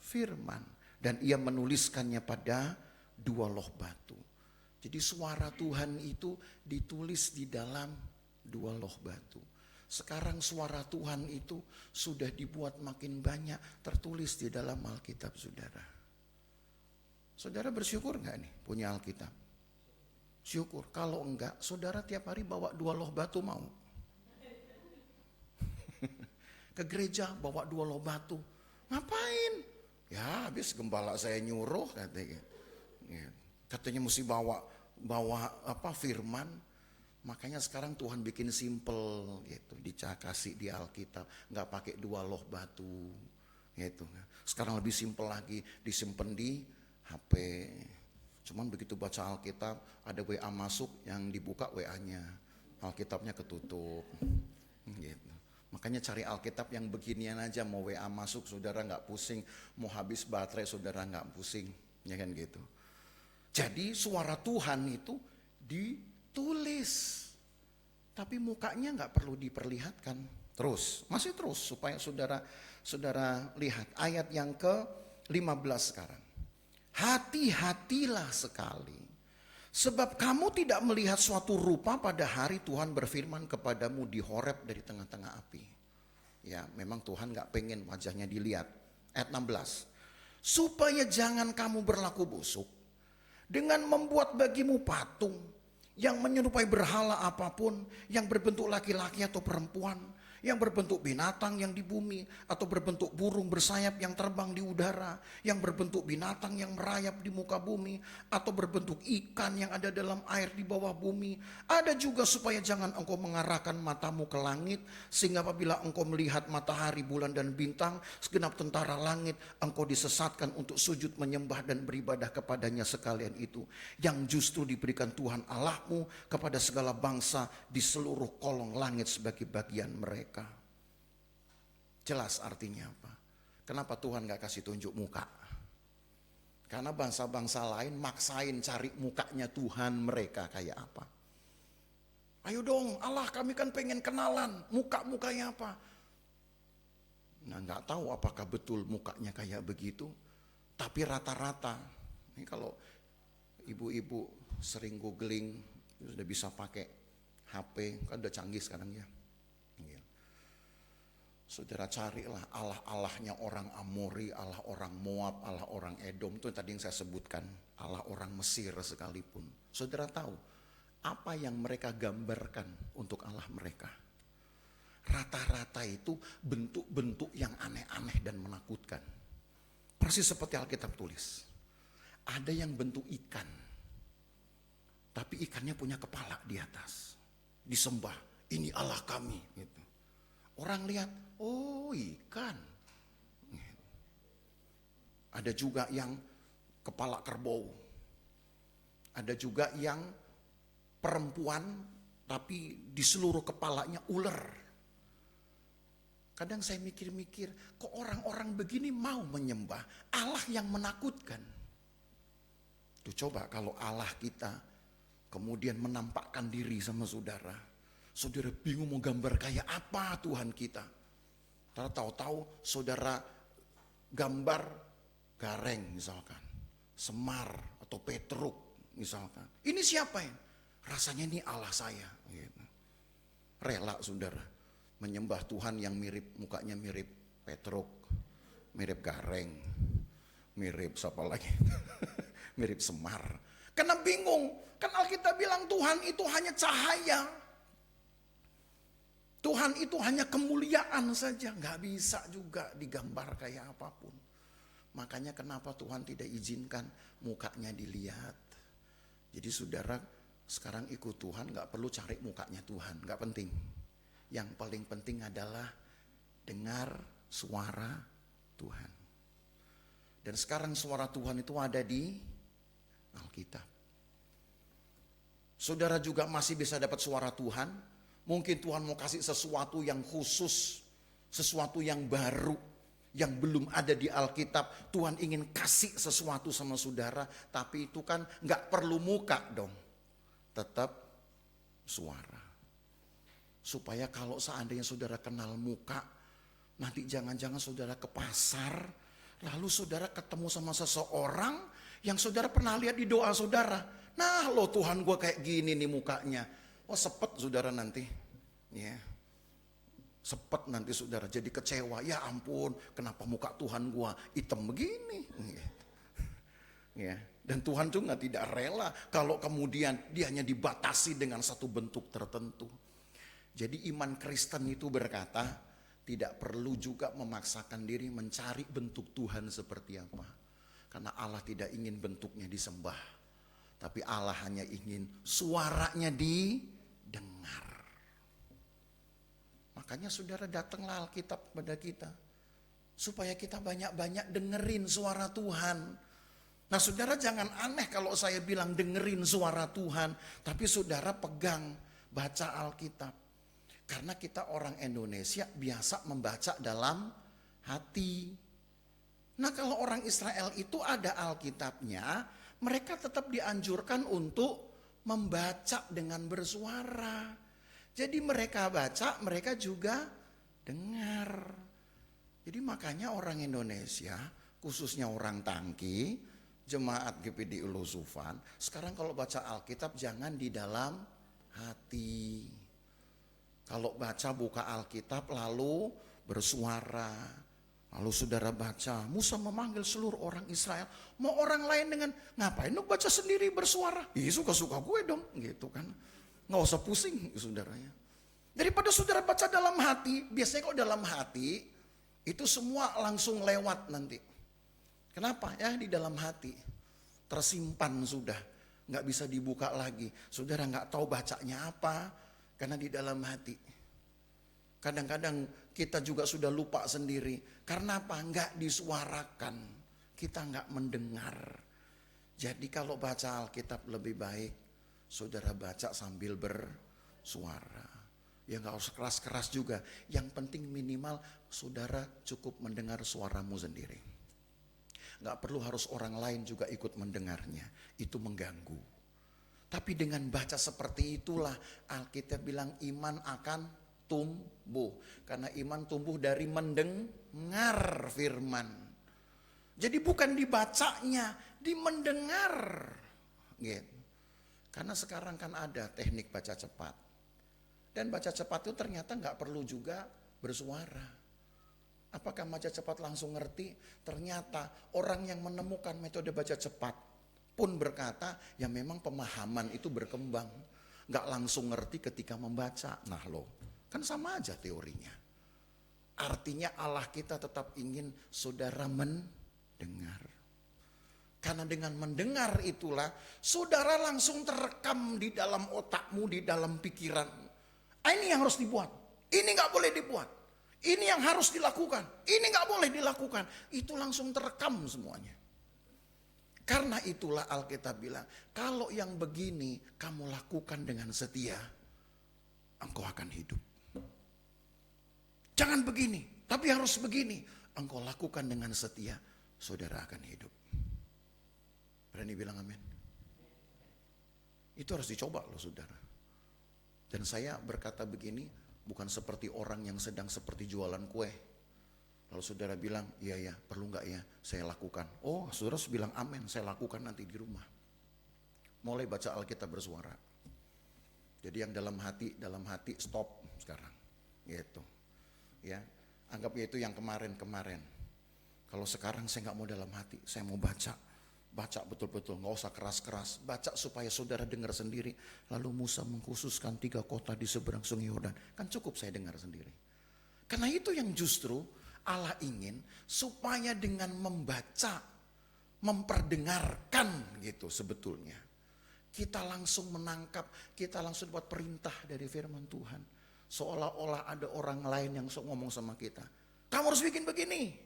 firman. Dan ia menuliskannya pada 2 loh batu. Jadi suara Tuhan itu ditulis di dalam 2 loh batu. Sekarang suara Tuhan itu sudah dibuat makin banyak tertulis di dalam Alkitab saudara. Saudara bersyukur gak nih punya Alkitab? Syukur. Kalau enggak, saudara tiap hari bawa 2 loh batu mau? Ke gereja bawa 2 loh batu. Ngapain? Ya habis gembala saya nyuruh katanya. Katanya mesti bawa firman. Makanya sekarang Tuhan bikin simple gitu. Dikasih di Alkitab. Gak pakai 2 loh batu gitu. Sekarang lebih simple lagi. Disimpan di HP. Cuman begitu baca Alkitab ada WA masuk, yang dibuka WA-nya. Alkitabnya ketutup gitu. Makanya cari Alkitab yang beginian aja, mau WA masuk saudara gak pusing, mau habis baterai saudara gak pusing, ya kan gitu. Jadi suara Tuhan itu ditulis, tapi mukanya gak perlu diperlihatkan. Masih terus supaya saudara lihat ayat yang ke-15 sekarang. Hati-hatilah sekali, sebab kamu tidak melihat suatu rupa pada hari Tuhan berfirman kepadamu di Horeb dari tengah-tengah api. Ya, memang Tuhan gak pengen wajahnya dilihat. Ayat 16. Supaya jangan kamu berlaku busuk dengan membuat bagimu patung yang menyerupai berhala apapun, yang berbentuk laki-laki atau perempuan, yang berbentuk binatang yang di bumi, atau berbentuk burung bersayap yang terbang di udara, yang berbentuk binatang yang merayap di muka bumi, atau berbentuk ikan yang ada dalam air di bawah bumi. Ada juga supaya jangan engkau mengarahkan matamu ke langit, sehingga apabila engkau melihat matahari, bulan dan bintang, segenap tentara langit, engkau disesatkan untuk sujud menyembah dan beribadah kepadanya sekalian itu, yang justru diberikan Tuhan Allahmu kepada segala bangsa di seluruh kolong langit sebagai bagian mereka. Jelas artinya apa? Kenapa Tuhan gak kasih tunjuk muka? Karena bangsa-bangsa lain maksain cari mukanya Tuhan mereka kayak apa. Ayo dong Allah, kami kan pengen kenalan, muka-mukanya apa. Nah gak tahu apakah betul mukanya kayak begitu. Tapi rata-rata, ini kalau ibu-ibu sering googling, sudah bisa pakai HP, kan udah canggih sekarang ya. Saudara carilah Allah-Allahnya orang Amori, Allah orang Moab, Allah orang Edom. Itu tadi yang saya sebutkan, Allah orang Mesir sekalipun. Saudara tahu apa yang mereka gambarkan untuk Allah mereka? Rata-rata itu bentuk-bentuk yang aneh-aneh dan menakutkan. Persis seperti Alkitab tulis. Ada yang bentuk ikan, tapi ikannya punya kepala di atas. Disembah, ini Allah kami. Gitu. Orang lihat, oh ikan. Ada juga yang kepala kerbau. Ada juga yang perempuan tapi di seluruh kepalanya ular. Kadang saya mikir-mikir, kok orang-orang begini mau menyembah Allah yang menakutkan. Tuh coba kalau Allah kita kemudian menampakkan diri sama saudara. Saudara bingung mau gambar kayak apa Tuhan kita. Karena tahu-tahu saudara gambar gareng misalkan. Semar atau Petruk misalkan. Ini siapa ya? Rasanya ini Allah saya. Gitu. Rela saudara menyembah Tuhan yang mirip, mukanya mirip Petruk, mirip gareng, mirip siapa lagi? Mirip Semar. Karena bingung. Kan Alkitab bilang Tuhan itu hanya cahaya. Tuhan itu hanya kemuliaan saja, nggak bisa juga digambar kayak apapun. Makanya kenapa Tuhan tidak izinkan mukanya dilihat. Jadi saudara sekarang ikut Tuhan nggak perlu cari mukanya Tuhan, nggak penting. Yang paling penting adalah dengar suara Tuhan. Dan sekarang suara Tuhan itu ada di Alkitab. Saudara juga masih bisa dapat suara Tuhan. Mungkin Tuhan mau kasih sesuatu yang khusus, sesuatu yang baru, yang belum ada di Alkitab. Tuhan ingin kasih sesuatu sama saudara, tapi itu kan gak perlu muka dong. Tetap suara. Supaya kalau seandainya saudara kenal muka, nanti jangan-jangan saudara ke pasar, lalu saudara ketemu sama seseorang yang saudara pernah lihat di doa saudara. Nah loh Tuhan gue kayak gini nih mukanya. Oh sepet saudara nanti, ya, sepet nanti saudara jadi kecewa. Ya ampun, kenapa muka Tuhan gua hitam begini? Ya, dan Tuhan juga tidak rela kalau kemudian dia hanya dibatasi dengan satu bentuk tertentu. Jadi iman Kristen itu berkata tidak perlu juga memaksakan diri mencari bentuk Tuhan seperti apa, karena Allah tidak ingin bentuknya disembah, tapi Allah hanya ingin suaranya didengar. Makanya saudara datanglah Alkitab kepada kita, supaya kita banyak-banyak dengerin suara Tuhan. Nah saudara jangan aneh kalau saya bilang dengerin suara Tuhan, tapi saudara pegang, baca Alkitab. Karena kita orang Indonesia biasa membaca dalam hati. Nah kalau orang Israel itu ada Alkitabnya, mereka tetap dianjurkan untuk membaca dengan bersuara. Jadi mereka baca, mereka juga dengar. Jadi makanya orang Indonesia, khususnya orang Tangki, jemaat GPD Ulu Sufan, sekarang kalau baca Alkitab jangan di dalam hati. Kalau baca buka Alkitab lalu bersuara. Lalu saudara baca, Musa memanggil seluruh orang Israel. Mau orang lain dengan, ngapain lu baca sendiri bersuara? Ih, suka-suka gue dong, gitu kan. Nggak usah pusing saudaranya. Daripada saudara baca dalam hati, biasanya kalau dalam hati, itu semua langsung lewat nanti. Kenapa? Ya di dalam hati, tersimpan sudah. Nggak bisa dibuka lagi. Saudara nggak tahu bacanya apa, karena di dalam hati. Kadang-kadang kita juga sudah lupa sendiri. Karena apa? Nggak disuarakan. Kita nggak mendengar. Jadi kalau baca Alkitab lebih baik saudara baca sambil bersuara. Ya nggak harus keras-keras juga. Yang penting minimal saudara cukup mendengar suaramu sendiri. Nggak perlu harus orang lain juga ikut mendengarnya. Itu mengganggu. Tapi dengan baca seperti itulah Alkitab bilang iman akan tumbuh. Karena iman tumbuh dari mendengar firman. Jadi bukan dibacanya, di mendengar. Gitu. Karena sekarang kan ada teknik baca cepat. Dan baca cepat itu ternyata nggak perlu juga bersuara. Apakah baca cepat langsung ngerti? Ternyata orang yang menemukan metode baca cepat pun berkata, ya memang pemahaman itu berkembang. Nggak langsung ngerti ketika membaca. Nah loh, kan sama aja teorinya. Artinya Allah kita tetap ingin saudara mendengar. Karena dengan mendengar itulah saudara langsung terekam di dalam otakmu, di dalam pikiran. Ini yang harus dibuat, ini gak boleh dibuat. Ini yang harus dilakukan, ini gak boleh dilakukan. Itu langsung terekam semuanya. Karena itulah Alkitab bilang, kalau yang begini kamu lakukan dengan setia, engkau akan hidup. Jangan begini, tapi harus begini. Engkau lakukan dengan setia, saudara akan hidup. Berani bilang amin? Itu harus dicoba loh saudara. Dan saya berkata begini, bukan seperti orang yang sedang seperti jualan kue. Lalu saudara bilang, iya ya, perlu gak ya saya lakukan? Oh saudara harus bilang amin, saya lakukan nanti di rumah. Mulai baca Alkitab bersuara. Jadi yang dalam hati stop sekarang. Gitu. Ya, anggap itu yang kemarin-kemarin. Kalau sekarang saya nggak mau dalam hati, saya mau baca betul-betul, nggak usah keras-keras, baca supaya saudara dengar sendiri. Lalu Musa mengkhususkan 3 kota di seberang Sungai Yordan, kan cukup saya dengar sendiri. Karena itu yang justru Allah ingin supaya dengan membaca, memperdengarkan gitu sebetulnya. Kita langsung menangkap, kita langsung buat perintah dari firman Tuhan. Seolah-olah ada orang lain yang ngomong sama kita. Kamu harus bikin begini.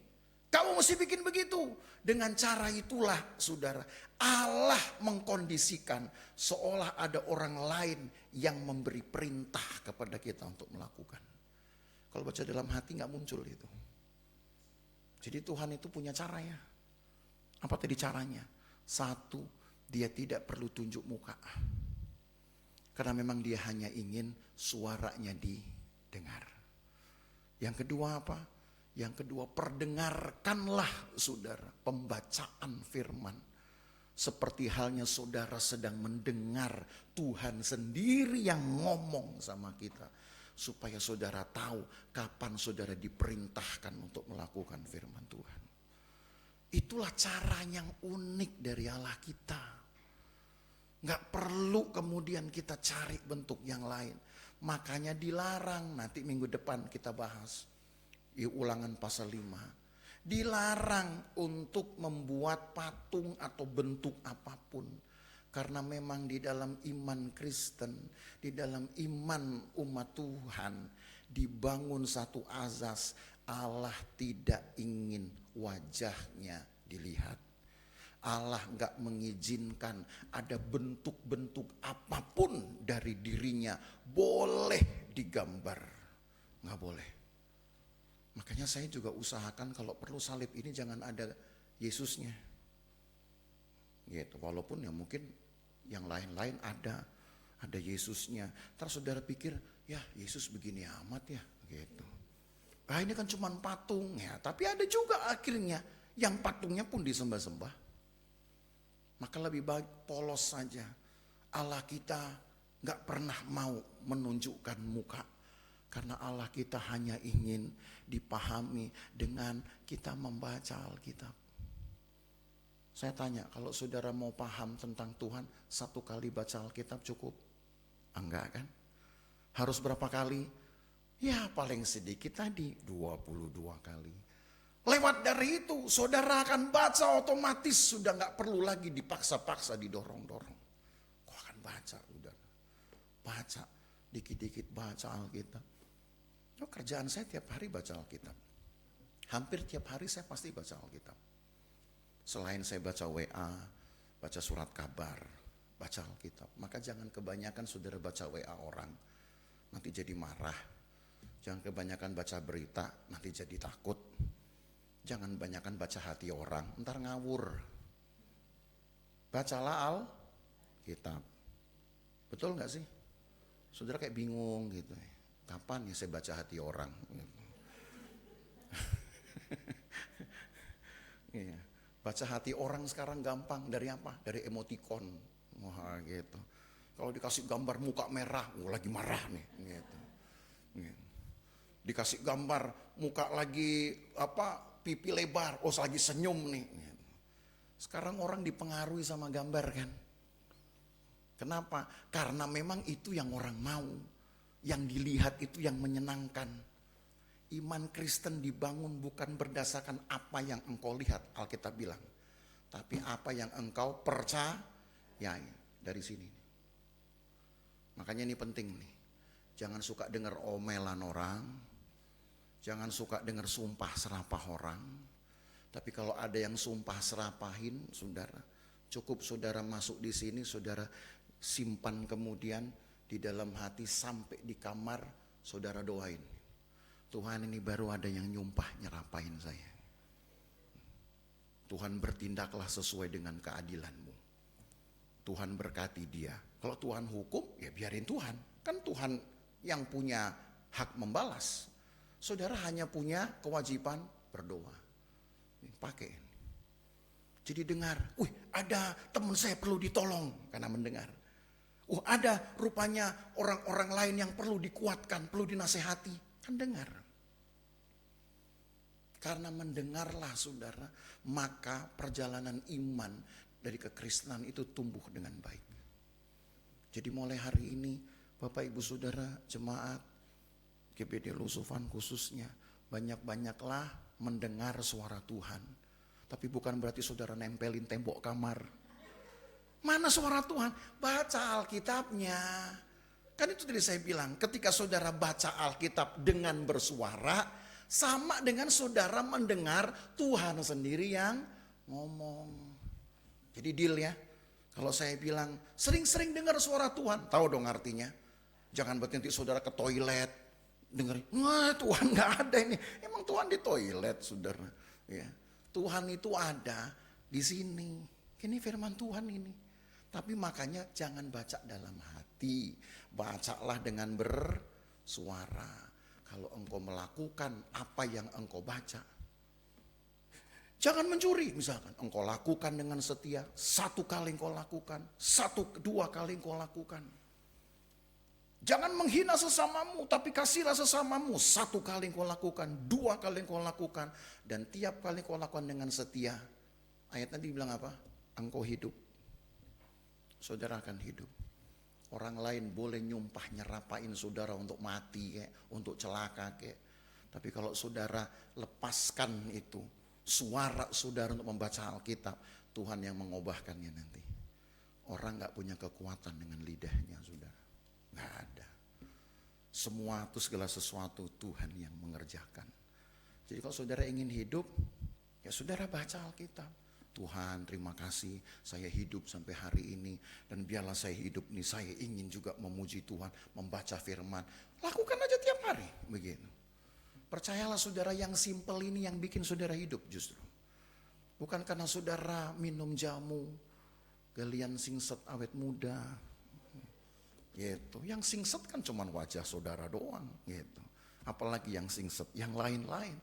Kamu mesti bikin begitu. Dengan cara itulah saudara, Allah mengkondisikan seolah ada orang lain yang memberi perintah kepada kita untuk melakukan. Kalau baca dalam hati gak muncul itu. Jadi Tuhan itu punya caranya. Apa tadi caranya? 1, dia tidak perlu tunjuk muka. Karena memang dia hanya ingin suaranya didengar. Yang kedua apa? Yang kedua, perdengarkanlah saudara pembacaan firman. Seperti halnya saudara sedang mendengar Tuhan sendiri yang ngomong sama kita. Supaya saudara tahu kapan saudara diperintahkan untuk melakukan firman Tuhan. Itulah cara yang unik dari Allah kita. Gak perlu kemudian kita cari bentuk yang lain. Makanya dilarang, nanti minggu depan kita bahas. Ulangan pasal 5. Dilarang untuk membuat patung atau bentuk apapun. Karena memang di dalam iman Kristen, di dalam iman umat Tuhan, dibangun satu azas, Allah tidak ingin wajahnya dilihat. Allah gak mengizinkan ada bentuk-bentuk apapun dari dirinya boleh digambar. Gak boleh. Makanya saya juga usahakan kalau perlu salib ini jangan ada Yesusnya. Gitu. Walaupun ya mungkin yang lain-lain ada Yesusnya. Ntar saudara pikir, ya Yesus begini amat ya. Gitu. Ah ini kan cuma patung ya. Tapi ada juga akhirnya yang patungnya pun disembah-sembah. Maka lebih baik polos saja. Allah kita gak pernah mau menunjukkan muka. Karena Allah kita hanya ingin dipahami dengan kita membaca Alkitab. Saya tanya, kalau saudara mau paham tentang Tuhan, 1 kali baca Alkitab cukup? Enggak kan? Harus berapa kali? Ya paling sedikit tadi 22 kali. Lewat dari itu saudara akan baca otomatis, sudah gak perlu lagi dipaksa-paksa, didorong-dorong. Kau akan baca, udah. Baca, dikit-dikit baca Alkitab. Kerjaan saya tiap hari baca Alkitab. Hampir tiap hari saya pasti baca Alkitab. Selain saya baca WA, baca surat kabar, baca Alkitab. Maka jangan kebanyakan saudara baca WA orang, nanti jadi marah. Jangan kebanyakan baca berita, nanti jadi takut. Jangan kebanyakan baca hati orang, ntar ngawur. Bacalah Alkitab. Betul gak sih? Saudara kayak bingung gitu. Kapan ya saya baca hati orang? Iya. Baca hati orang sekarang gampang. Dari apa? Dari emoticon. Wah gitu. Kalau dikasih gambar muka merah, lagi marah nih. Gitu. Gitu. Dikasih gambar muka lagi pipi lebar, lagi senyum nih. Gitu. Sekarang orang dipengaruhi sama gambar kan. Kenapa? Karena memang itu yang orang mau. Yang dilihat itu yang menyenangkan. Iman Kristen dibangun bukan berdasarkan apa yang engkau lihat, Alkitab bilang. Tapi apa yang engkau percayai. Dari sini. Makanya ini penting nih. Jangan suka dengar omelan orang. Jangan suka dengar sumpah serapah orang. Tapi kalau ada yang sumpah serapahin, saudara, cukup saudara masuk di sini, saudara simpan kemudian di dalam hati sampai di kamar, saudara doain. Tuhan, ini baru ada yang nyumpah nyerapain saya. Tuhan bertindaklah sesuai dengan keadilan-Mu. Tuhan berkati dia. Kalau Tuhan hukum, ya biarin Tuhan. Kan Tuhan yang punya hak membalas. Saudara hanya punya kewajiban berdoa. Pakai. Jadi dengar, ada teman saya perlu ditolong karena mendengar. Ada rupanya orang-orang lain yang perlu dikuatkan, perlu dinasehati. Kan dengar. Karena mendengarlah saudara, maka perjalanan iman dari kekristenan itu tumbuh dengan baik. Jadi mulai hari ini, Bapak Ibu Saudara, jemaat, GBD Lusufan khususnya, banyak-banyaklah mendengar suara Tuhan. Tapi bukan berarti saudara nempelin tembok kamar. Mana suara Tuhan? Baca Alkitabnya. Kan itu tadi saya bilang, ketika saudara baca Alkitab dengan bersuara, sama dengan saudara mendengar Tuhan sendiri yang ngomong. Jadi deal ya. Kalau saya bilang, sering-sering dengar suara Tuhan, tahu dong artinya. Jangan berhenti saudara ke toilet, dengerin, wah Tuhan gak ada ini. Emang Tuhan di toilet saudara. Ya. Tuhan itu ada di sini. Ini firman Tuhan ini. Tapi makanya jangan baca dalam hati. Bacalah dengan bersuara. Kalau engkau melakukan apa yang engkau baca. Jangan mencuri misalkan. Engkau lakukan dengan setia. 1 kali engkau lakukan. 2 kali engkau lakukan. Jangan menghina sesamamu. Tapi kasihlah sesamamu. 1 kali engkau lakukan. 2 kali engkau lakukan. Dan tiap kali engkau lakukan dengan setia. Ayat tadi bilang apa? Engkau hidup. Saudara akan hidup. Orang lain boleh nyumpah nyerapain saudara untuk mati untuk celaka Tapi kalau saudara lepaskan itu, suara saudara untuk membaca Alkitab, Tuhan yang mengubahkannya nanti. Orang gak punya kekuatan dengan lidahnya saudara. Gak ada. Semua itu segala sesuatu Tuhan yang mengerjakan. Jadi kalau saudara ingin hidup, ya saudara baca Alkitab. Tuhan terima kasih saya hidup sampai hari ini. Dan biarlah saya hidup ini, saya ingin juga memuji Tuhan, membaca firman. Lakukan aja tiap hari begitu. Percayalah saudara, yang simpel ini yang bikin saudara hidup justru. Bukan karena saudara minum jamu, galian singset awet muda. Gitu. Yang singset kan cuma wajah saudara doang gitu. Apalagi yang singset, yang lain-lain.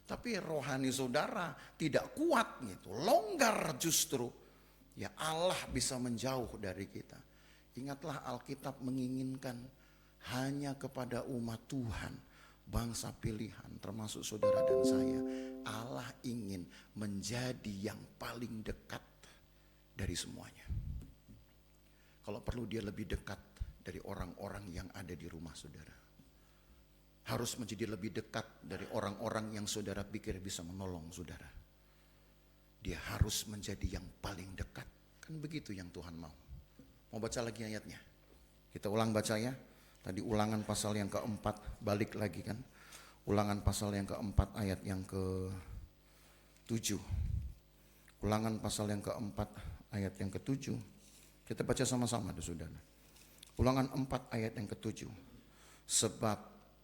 Tapi rohani saudara tidak kuat gitu, longgar justru. Ya Allah bisa menjauh dari kita. Ingatlah Alkitab menginginkan hanya kepada umat Tuhan, bangsa pilihan termasuk saudara dan saya, Allah ingin menjadi yang paling dekat dari semuanya. Kalau perlu dia lebih dekat dari orang-orang yang ada di rumah saudara. Harus menjadi lebih dekat dari orang-orang yang saudara pikir bisa menolong saudara. Dia harus menjadi yang paling dekat. Kan begitu yang Tuhan mau. Mau baca lagi ayatnya? Kita ulang baca ya. Tadi Ulangan pasal yang keempat, balik lagi kan. Ulangan pasal yang keempat ayat yang ke-7. Ulangan pasal yang keempat ayat yang ke-7. Kita baca sama-sama saudara. Ulangan 4 ayat yang ke-7. Sebab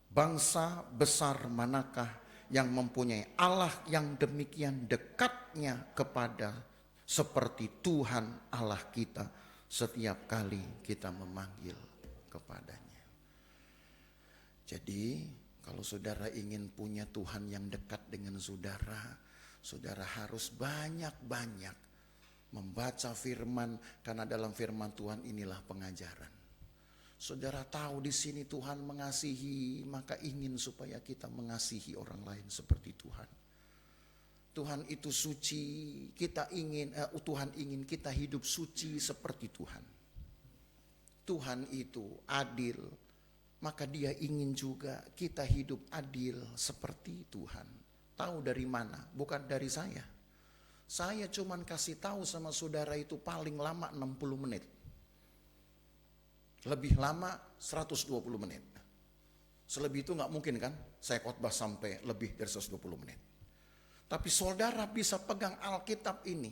bangsa besar manakah yang mempunyai Allah yang demikian dekatnya kepada seperti Tuhan Allah kita setiap kali kita memanggil kepadanya. Jadi kalau saudara ingin punya Tuhan yang dekat dengan saudara, saudara harus banyak-banyak membaca firman, karena dalam firman Tuhan inilah pengajaran. Saudara tahu di sini Tuhan mengasihi, maka ingin supaya kita mengasihi orang lain seperti Tuhan. Tuhan itu suci, Tuhan ingin kita hidup suci seperti Tuhan. Tuhan itu adil, maka Dia ingin juga kita hidup adil seperti Tuhan. Tahu dari mana? Bukan dari saya. Saya cuman kasih tahu sama saudara itu paling lama 60 menit. Lebih lama 120 menit. Selebih itu gak mungkin kan saya khotbah sampai lebih dari 120 menit. Tapi saudara bisa pegang Alkitab ini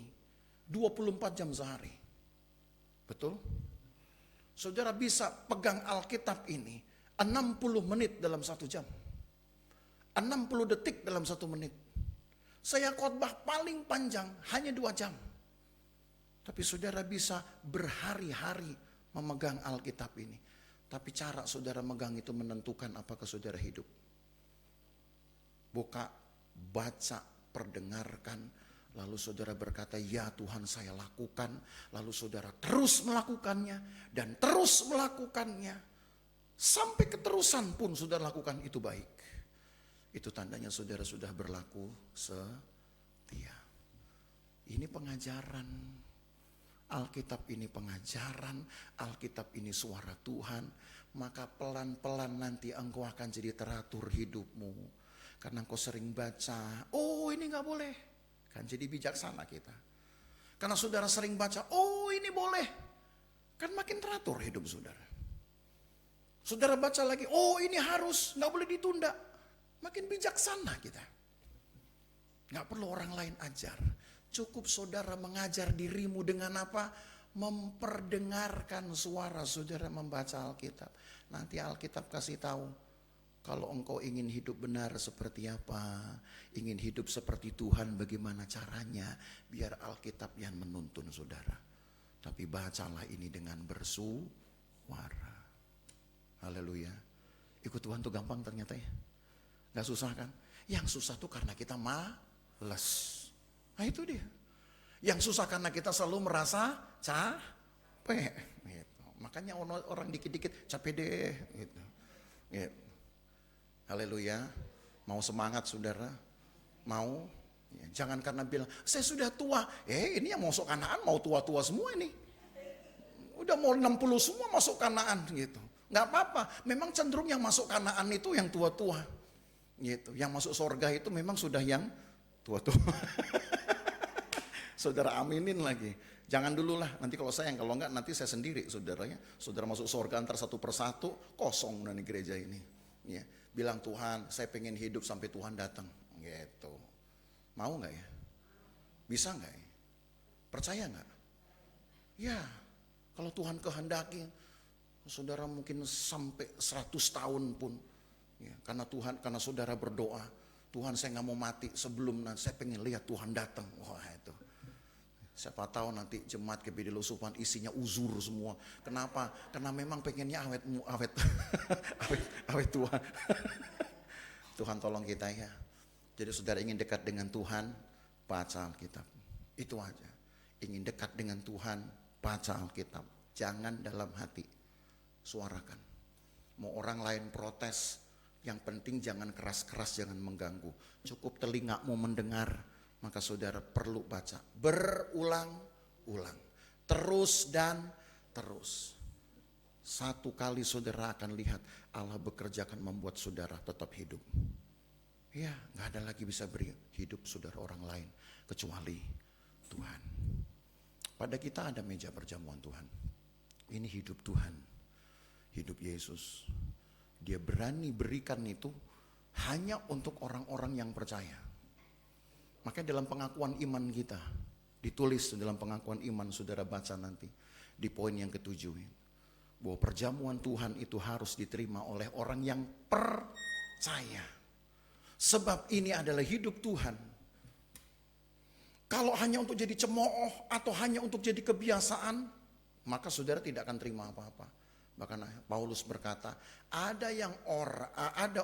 24 jam sehari. Betul? Saudara bisa pegang Alkitab ini 60 menit dalam 1 jam. 60 detik dalam 1 menit. Saya khotbah paling panjang hanya 2 jam. Tapi saudara bisa berhari-hari memegang Alkitab ini. Tapi cara saudara megang itu menentukan apakah saudara hidup. Buka, baca, perdengarkan, lalu saudara berkata, ya Tuhan saya lakukan. Lalu saudara terus melakukannya dan terus melakukannya. Sampai keterusan pun saudara lakukan, itu baik. Itu tandanya saudara sudah berlaku setia. Ini pengajaran. Alkitab ini pengajaran, Alkitab ini suara Tuhan, maka pelan-pelan nanti engkau akan jadi teratur hidupmu. Karena engkau sering baca, oh ini gak boleh, kan jadi bijaksana kita. Karena saudara sering baca, oh ini boleh, kan makin teratur hidup saudara. Saudara baca lagi, oh ini harus, gak boleh ditunda, makin bijaksana kita. Gak perlu orang lain ajar. Cukup saudara mengajar dirimu dengan apa? Memperdengarkan suara saudara membaca Alkitab. Nanti Alkitab kasih tahu kalau engkau ingin hidup benar seperti apa, ingin hidup seperti Tuhan bagaimana caranya, biar Alkitab yang menuntun saudara. Tapi bacalah ini dengan bersuara. Haleluya. Ikut Tuhan tuh gampang ternyata ya. Gak susah kan? Yang susah tuh karena kita malas. Nah itu dia. Yang susah karena kita selalu merasa capek. Gitu. Makanya orang dikit-dikit capek deh. Gitu. Gitu. Haleluya. Mau semangat saudara? Mau? Ya, jangan karena bilang, saya sudah tua. Ini yang masuk Kanaan mau tua-tua semua ini. Udah mau 60 semua masuk Kanaan gitu. Gak apa-apa. Memang cenderung yang masuk Kanaan itu yang tua-tua. Gitu. Yang masuk surga itu memang sudah yang tua-tua. Saudara aminin lagi. Jangan dulu lah, nanti kalau saya, kalau enggak nanti saya sendiri saudaranya. Saudara masuk surga antar satu persatu, kosong dari gereja ini. Ya. Bilang Tuhan, saya pengen hidup sampai Tuhan datang. Gitu. Mau enggak ya? Bisa enggak ya? Percaya enggak? Ya, kalau Tuhan kehendaki, saudara mungkin sampai 100 tahun pun. Ya, karena saudara berdoa, Tuhan saya nggak mau mati sebelum nanti saya pengen lihat Tuhan datang. Wah itu. Siapa tahu nanti jemaat GBD Lusupan isinya uzur semua. Kenapa? Karena memang pengennya awet Tuhan. Tuhan tolong kita ya. Jadi saudara ingin dekat dengan Tuhan, baca Alkitab. Itu aja. Ingin dekat dengan Tuhan, baca Alkitab. Jangan dalam hati, suarakan. Mau orang lain protes, yang penting jangan keras-keras, jangan mengganggu. Cukup telingamu mendengar, maka saudara perlu baca berulang-ulang, terus dan terus. Satu kali saudara akan lihat Allah bekerja akan membuat saudara tetap hidup. Ya, gak ada lagi bisa beri hidup saudara orang lain kecuali Tuhan. Pada kita ada meja perjamuan Tuhan. Ini hidup Tuhan, hidup Yesus. Dia berani berikan itu hanya untuk orang-orang yang percaya. Makanya dalam pengakuan iman kita, ditulis dalam pengakuan iman, saudara baca nanti di poin yang ke-7, bahwa perjamuan Tuhan itu harus diterima oleh orang yang percaya. Sebab ini adalah hidup Tuhan. Kalau hanya untuk jadi cemooh atau hanya untuk jadi kebiasaan, maka saudara tidak akan terima apa-apa. Bahkan Paulus berkata, ada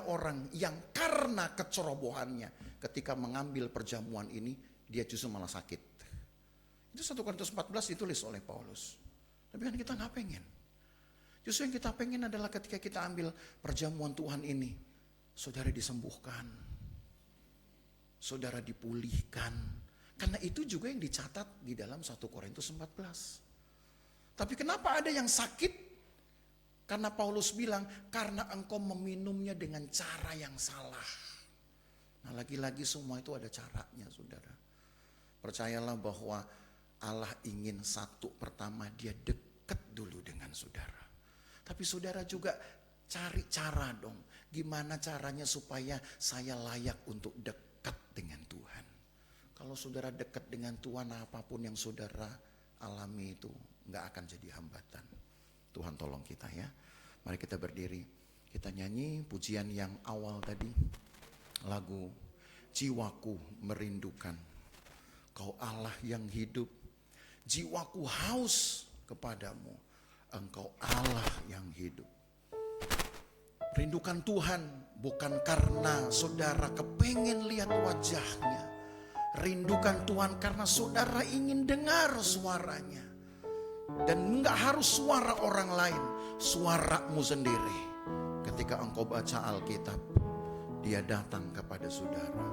orang yang karena kecerobohannya ketika mengambil perjamuan ini, dia justru malah sakit. Itu 1 Korintus 14 ditulis oleh Paulus. Tapi kan kita gak pengen. Justru yang kita pengen adalah ketika kita ambil perjamuan Tuhan ini, saudara disembuhkan, saudara dipulihkan. Karena itu juga yang dicatat di dalam 1 Korintus 14. Tapi kenapa ada yang sakit? Karena Paulus bilang, karena engkau meminumnya dengan cara yang salah. Nah, lagi-lagi semua itu ada caranya, saudara. Percayalah bahwa Allah ingin pertama dia dekat dulu dengan saudara. Tapi saudara juga cari cara dong. Gimana caranya supaya saya layak untuk dekat dengan Tuhan. Kalau saudara dekat dengan Tuhan, apapun yang saudara alami itu gak akan jadi hambatan. Tuhan tolong kita ya. Mari kita berdiri. Kita nyanyi pujian yang awal tadi. Lagu Jiwaku Merindukan Kau Allah yang hidup. Jiwaku haus kepadamu, Engkau Allah yang hidup. Rindukan Tuhan bukan karena saudara kepengen lihat wajahnya. Rindukan Tuhan karena saudara ingin dengar suaranya. Dan enggak harus suara orang lain, suaramu sendiri. Ketika engkau baca Alkitab, dia datang kepada saudara.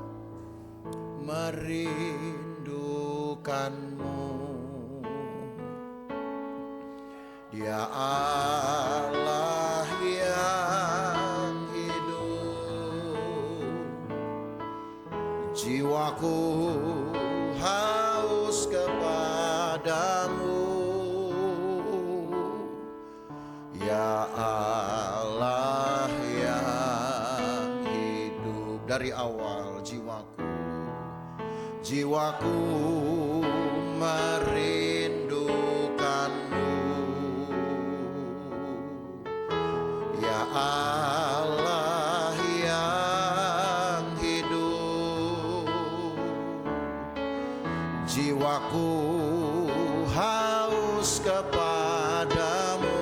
Merindukanmu, dia Allah yang hidup. Jiwaku haus kepadamu, ya Allah yang hidup. Dari awal jiwaku merindukanmu, ya Allah yang hidup. Jiwaku haus kepadamu,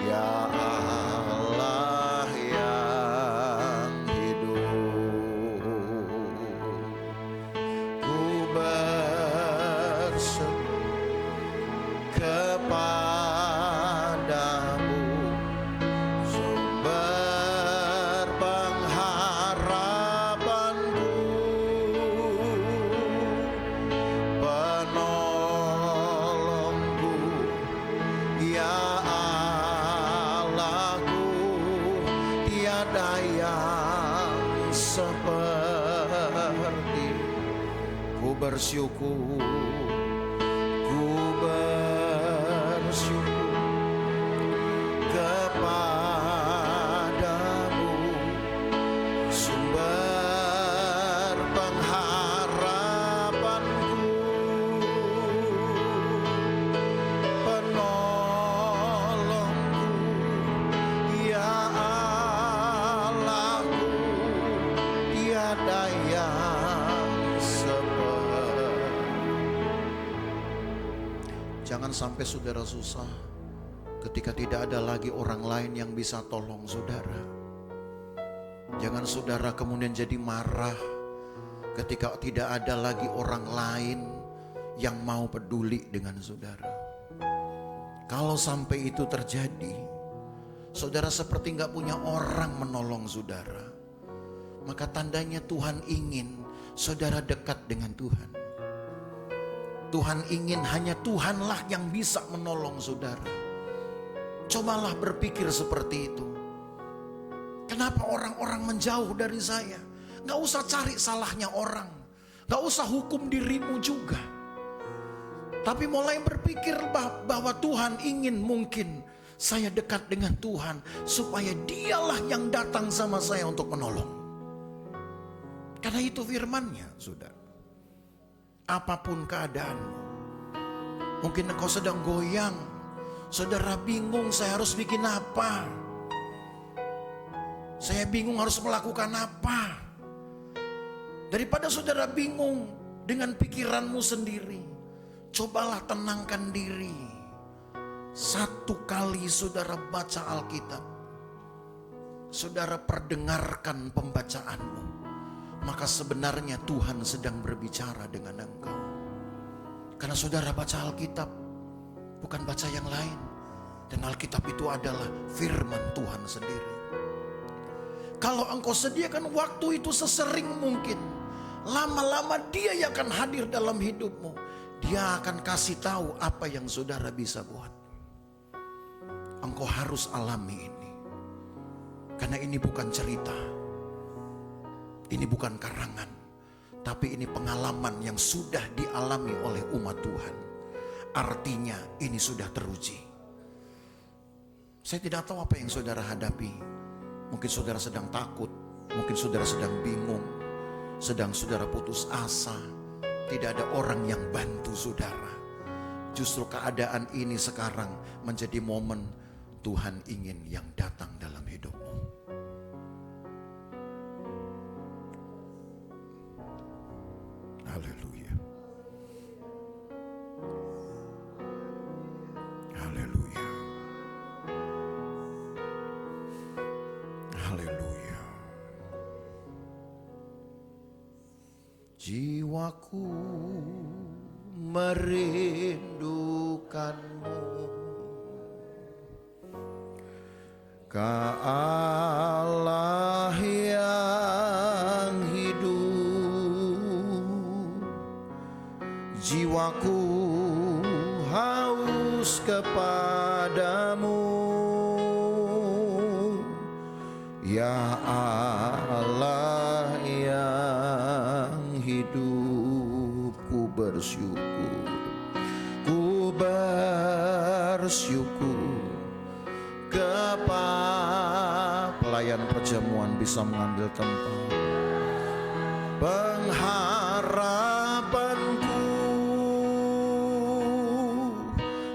ya Allah yang hidup. Ku berseru kepadamu, sumber pengharapanku, penolongku, ya Allahku. Tiada yang seperti. Ku bersyukur kepadamu, sumber pengharapanku, penolongku, ya Allahku. Tiada yang seperti. Jangan sampai saudara susah ketika tidak ada lagi orang lain yang bisa tolong saudara. Jangan saudara kemudian jadi marah ketika tidak ada lagi orang lain yang mau peduli dengan saudara. Kalau sampai itu terjadi, saudara seperti gak punya orang menolong saudara, maka tandanya Tuhan ingin saudara dekat dengan Tuhan. Tuhan ingin hanya Tuhanlah yang bisa menolong saudara. Cobalah berpikir seperti itu. Kenapa orang-orang menjauh dari saya? Gak usah cari salahnya orang, gak usah hukum dirimu juga. Tapi mulai berpikir bahwa Tuhan ingin mungkin saya dekat dengan Tuhan, supaya dialah yang datang sama saya untuk menolong. Karena itu firman-Nya, saudara. Apapun keadaanmu, mungkin engkau sedang goyang, saudara bingung saya harus bikin apa, saya bingung harus melakukan apa. Daripada saudara bingung dengan pikiranmu sendiri, cobalah tenangkan diri. Satu kali saudara baca Alkitab, saudara perdengarkan pembacaanmu, maka sebenarnya Tuhan sedang berbicara dengan engkau. Karena saudara baca Alkitab, bukan baca yang lain. Dan Alkitab itu adalah firman Tuhan sendiri. Kalau engkau sediakan waktu itu sesering mungkin, lama-lama Dia yang akan hadir dalam hidupmu. Dia akan kasih tahu apa yang saudara bisa buat. Engkau harus alami ini. Karena ini bukan cerita, ini bukan karangan, tapi ini pengalaman yang sudah dialami oleh umat Tuhan. Artinya ini sudah teruji. Saya tidak tahu apa yang saudara hadapi. Mungkin saudara sedang takut, mungkin saudara sedang bingung, sedang saudara putus asa. Tidak ada orang yang bantu saudara. Justru keadaan ini sekarang menjadi momen Tuhan ingin yang datang dalam hidupmu. Haleluya. Haleluya. Haleluya. Jiwaku merindukanmu, Ka Allah yang hidup. Jiwaku haus kepadamu, ya Allah yang hidup. Ku bersyukur, ku bersyukur. Pelayan perjamuan bisa mengambil tempat. Pengharapanku,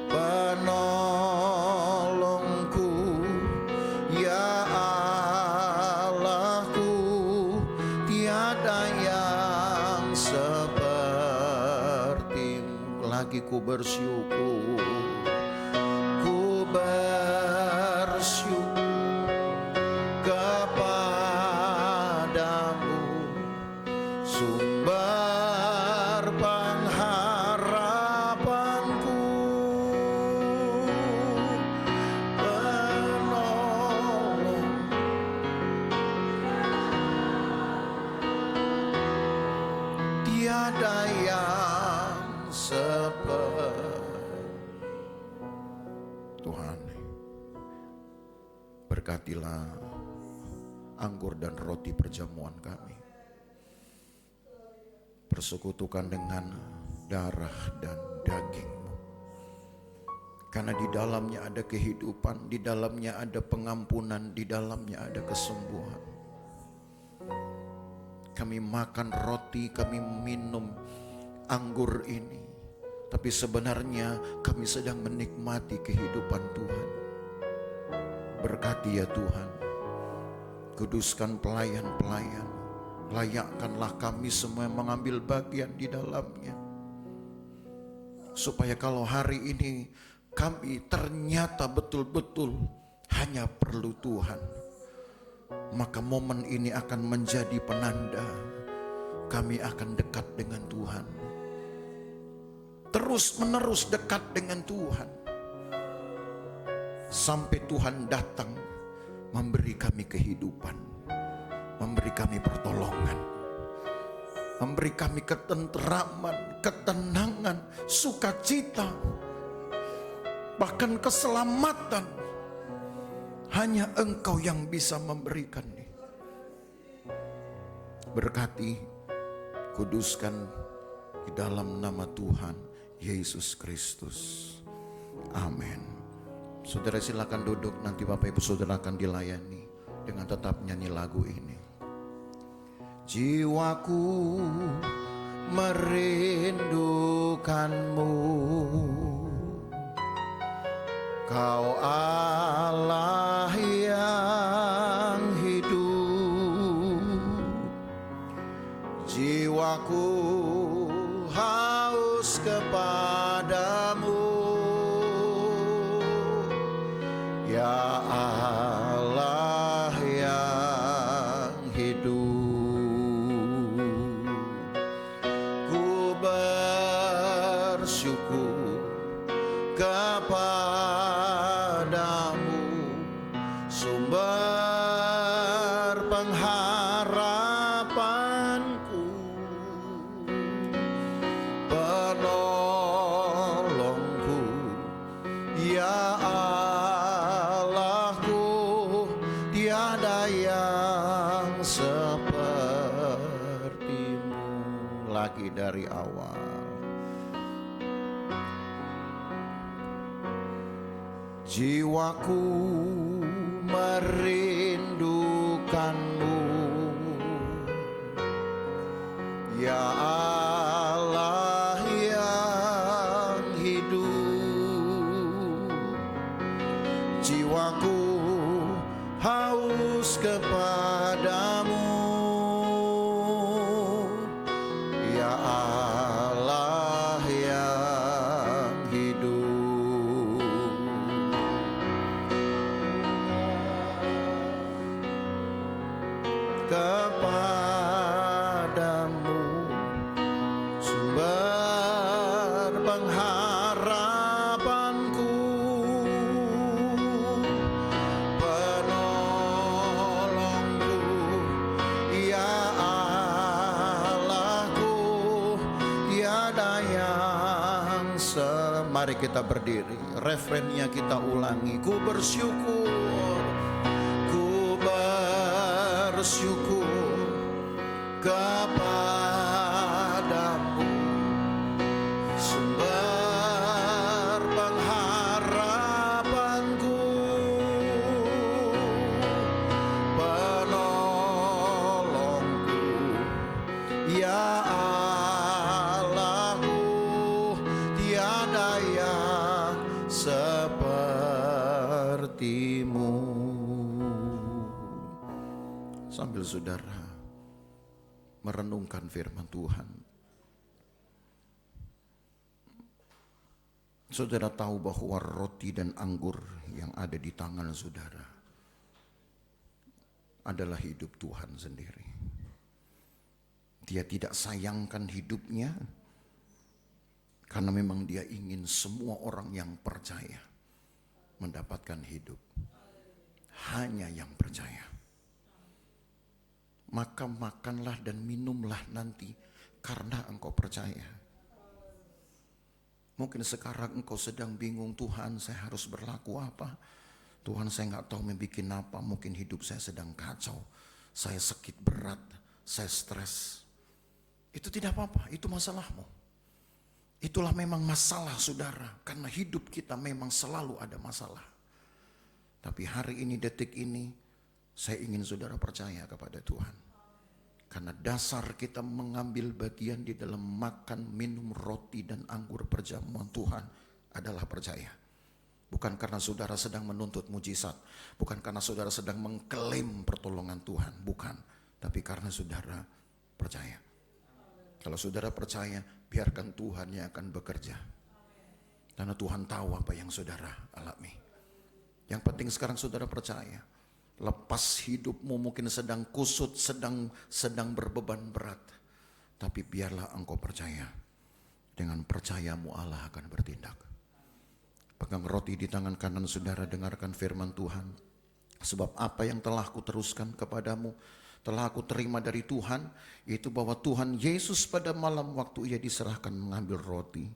penolongku, ya Allahku, tiada yang sepertimu. Lagi ku bersyukur, ku bersyukur kepadamu, sumber pengharapanku, penolong. Tiada yang seperti Tuhan. Berkatilah anggur dan roti perjamuan kami. Persekutukan dengan darah dan daging-Mu. Karena di dalamnya ada kehidupan, di dalamnya ada pengampunan, di dalamnya ada kesembuhan. Kami makan roti, kami minum anggur ini, tapi sebenarnya kami sedang menikmati kehidupan Tuhan. Berkati ya Tuhan. Kuduskan pelayan-pelayan, layakkanlah kami semua mengambil bagian di dalamnya. Supaya kalau hari ini kami ternyata betul-betul hanya perlu Tuhan, maka momen ini akan menjadi penanda kami akan dekat dengan Tuhan. Terus menerus dekat dengan Tuhan. sampai Tuhan datang memberi kami kehidupan, memberi kami pertolongan, memberi kami ketenteraman, ketenangan, sukacita, bahkan keselamatan. Hanya Engkau yang bisa memberikannya. Berkati, kuduskan di dalam nama Tuhan Yesus Kristus. Amin. Saudara silakan duduk, nanti Bapak Ibu Saudara akan dilayani dengan tetap nyanyi lagu ini. Jiwaku merindukanmu, Kau Allah yang hidup. Jiwaku haus kepadamu, ya Allah yang hidup. Ku bersyukur kepadamu, sumber pengharapanku, penolongku, ya Allahku, tiada yang sepertimu. Lagi dari awal. Jiwaku merindukanmu, ya Allah yang hidup. Jiwaku haus kepadamu, ya Allah yang hidup. Kepadamu sumber pengharapanku, penolongku, ya Allahku, tiada yang Mari kita berdiri, refrennya kita ulangi. Ku bersyukur, ku bersyukur kepadamu, sumber pengharapanku, penolongku, ya Allahku, tiada yang sepertimu. Sambil saudara merenungkan firman Tuhan, saudara tahu bahwa roti dan anggur yang ada di tangan saudara adalah hidup Tuhan sendiri. Dia tidak sayangkan hidupnya karena memang dia ingin semua orang yang percaya mendapatkan hidup. Hanya yang percaya. Maka makanlah dan minumlah nanti karena engkau percaya. Mungkin sekarang engkau sedang bingung, Tuhan saya harus berlaku apa? Tuhan saya gak tahu membuat apa, mungkin hidup saya sedang kacau. Saya sakit berat, saya stres. Itu tidak apa-apa, itu masalahmu. Itulah memang masalah saudara, karena hidup kita memang selalu ada masalah. Tapi hari ini, detik ini, saya ingin saudara percaya kepada Tuhan. Karena dasar kita mengambil bagian di dalam makan, minum roti dan anggur perjamuan Tuhan adalah percaya. Bukan karena saudara sedang menuntut mujizat. Bukan karena saudara sedang mengklaim pertolongan Tuhan. Bukan. Tapi karena saudara percaya. Kalau saudara percaya, biarkan Tuhan yang akan bekerja. Karena Tuhan tahu apa yang saudara alami. Yang penting sekarang saudara percaya. Lepas hidupmu mungkin sedang kusut, sedang berbeban berat. Tapi biarlah engkau percaya. Dengan percayamu Allah akan bertindak. Pegang roti di tangan kanan saudara, dengarkan firman Tuhan. Sebab apa yang telah kuteruskan kepadamu, telah aku terima dari Tuhan, yaitu bahwa Tuhan Yesus pada malam waktu ia diserahkan mengambil roti.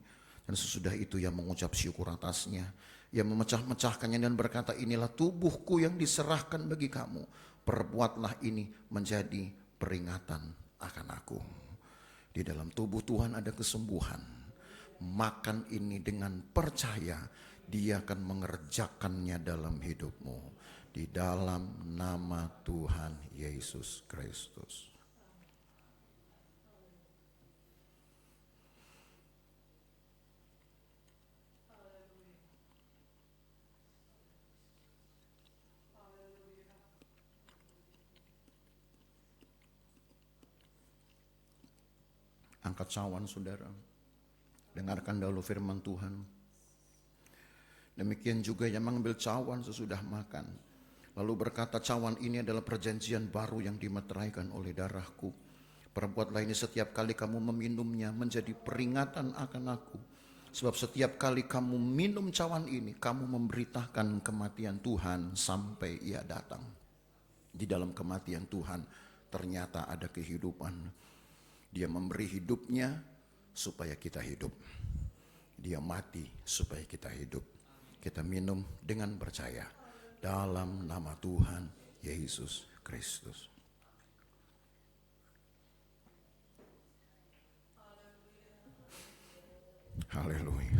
Dan sesudah itu ia mengucap syukur atasnya. Ia memecah-mecahkannya dan berkata, inilah tubuhku yang diserahkan bagi kamu. Perbuatlah ini menjadi peringatan akan aku. Di dalam tubuh Tuhan ada kesembuhan. Makan ini dengan percaya, Dia akan mengerjakannya dalam hidupmu. Di dalam nama Tuhan Yesus Kristus. Angkat cawan saudara. Dengarkan dahulu firman Tuhan. Demikian juga yang mengambil cawan sesudah makan, lalu berkata, cawan ini adalah perjanjian baru yang dimeteraikan oleh darahku. Perbuatlah ini setiap kali kamu meminumnya menjadi peringatan akan aku. Sebab setiap kali kamu minum cawan ini, kamu memberitakan kematian Tuhan sampai ia datang. Di dalam kematian Tuhan ternyata ada kehidupan. Dia memberi hidupnya supaya kita hidup. Dia mati supaya kita hidup. Kita minum dengan percaya dalam nama Tuhan Yesus Kristus. Haleluya.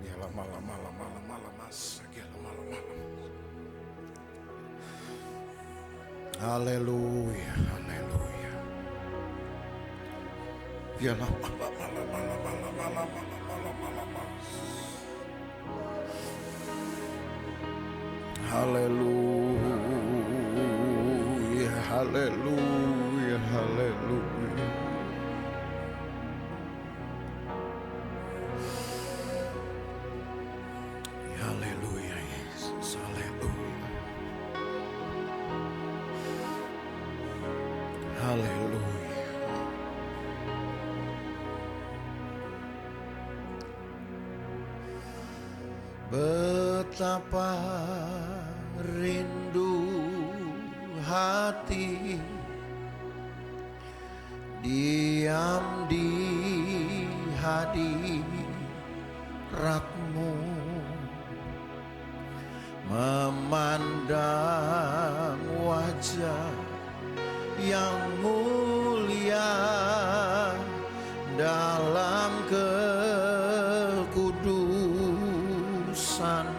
Biarlah malam. Haleluya. Biarlah malam. Haleluya. Haleluya Yesus. Haleluya. Betapa rindu hati diam di hadiratmu, memandang wajah yang mulia dalam kekudusanmu.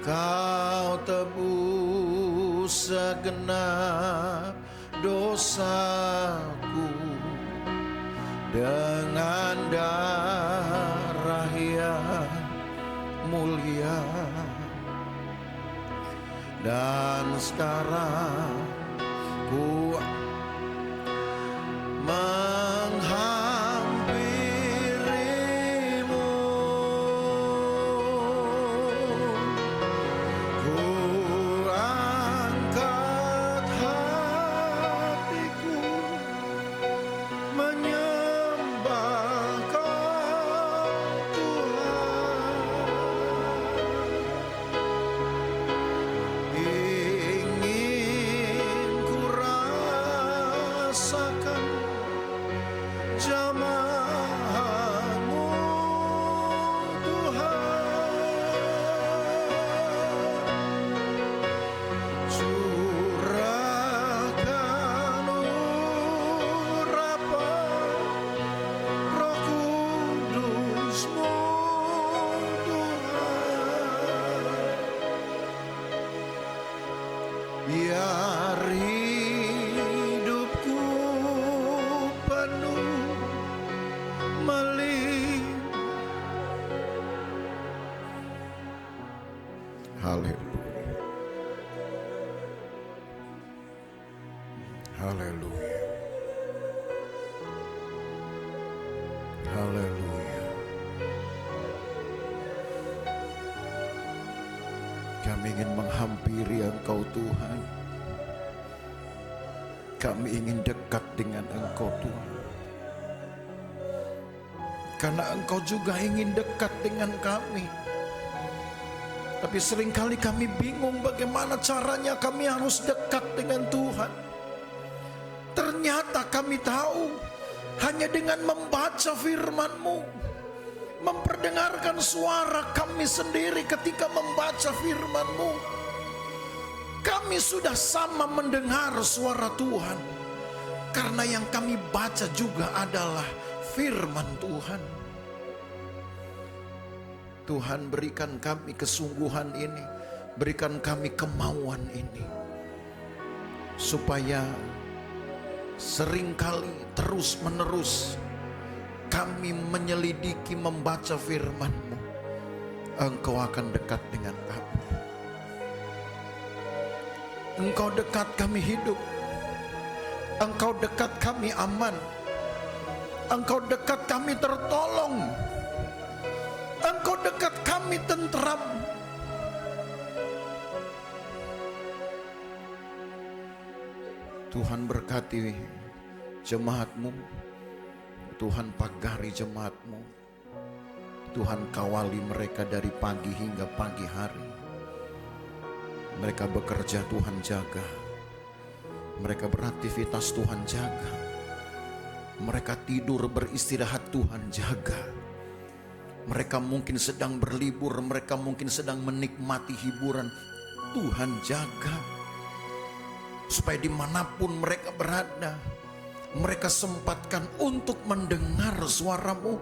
Kau tebus segenap dosaku dengan darah yang mulia. Dan sekarang ku menghampirimu, ku angkat hatiku menyembah Kau Tuhan. Ingin ku rasakan jamahanmu Tuhan. Curahkan urapan Roh Kudus-Mu Tuhan. Biar hidupku penuh Haleluya. Haleluya. Haleluya. Kami ingin menghampiri Engkau Tuhan. Kami ingin dekat dengan Engkau Tuhan. Karena Engkau juga ingin dekat dengan kami. Tapi seringkali kami bingung bagaimana caranya kami harus dekat dengan Tuhan. Ternyata kami tahu hanya dengan membaca firman-Mu, memperdengarkan suara kami sendiri ketika membaca firman-Mu, kami sudah sama mendengar suara Tuhan. Karena yang kami baca juga adalah firman Tuhan. Tuhan, berikan kami kesungguhan ini, berikan kami kemauan ini, supaya seringkali terus menerus kami menyelidiki membaca firman-Mu, Engkau akan dekat dengan kami. Engkau dekat kami hidup, Engkau dekat kami aman, Engkau dekat kami tertolong, Engkau dekat kami tentram. Tuhan berkati jemaat-Mu, Tuhan pagari jemaat-Mu, Tuhan kawali mereka dari pagi hingga pagi hari. Mereka bekerja, Tuhan jaga. Mereka beraktivitas, Tuhan jaga. Mereka tidur beristirahat, Tuhan jaga. Mereka mungkin sedang berlibur, mereka mungkin sedang menikmati hiburan, Tuhan jaga. Supaya dimanapun mereka berada, mereka sempatkan untuk mendengar suara-Mu.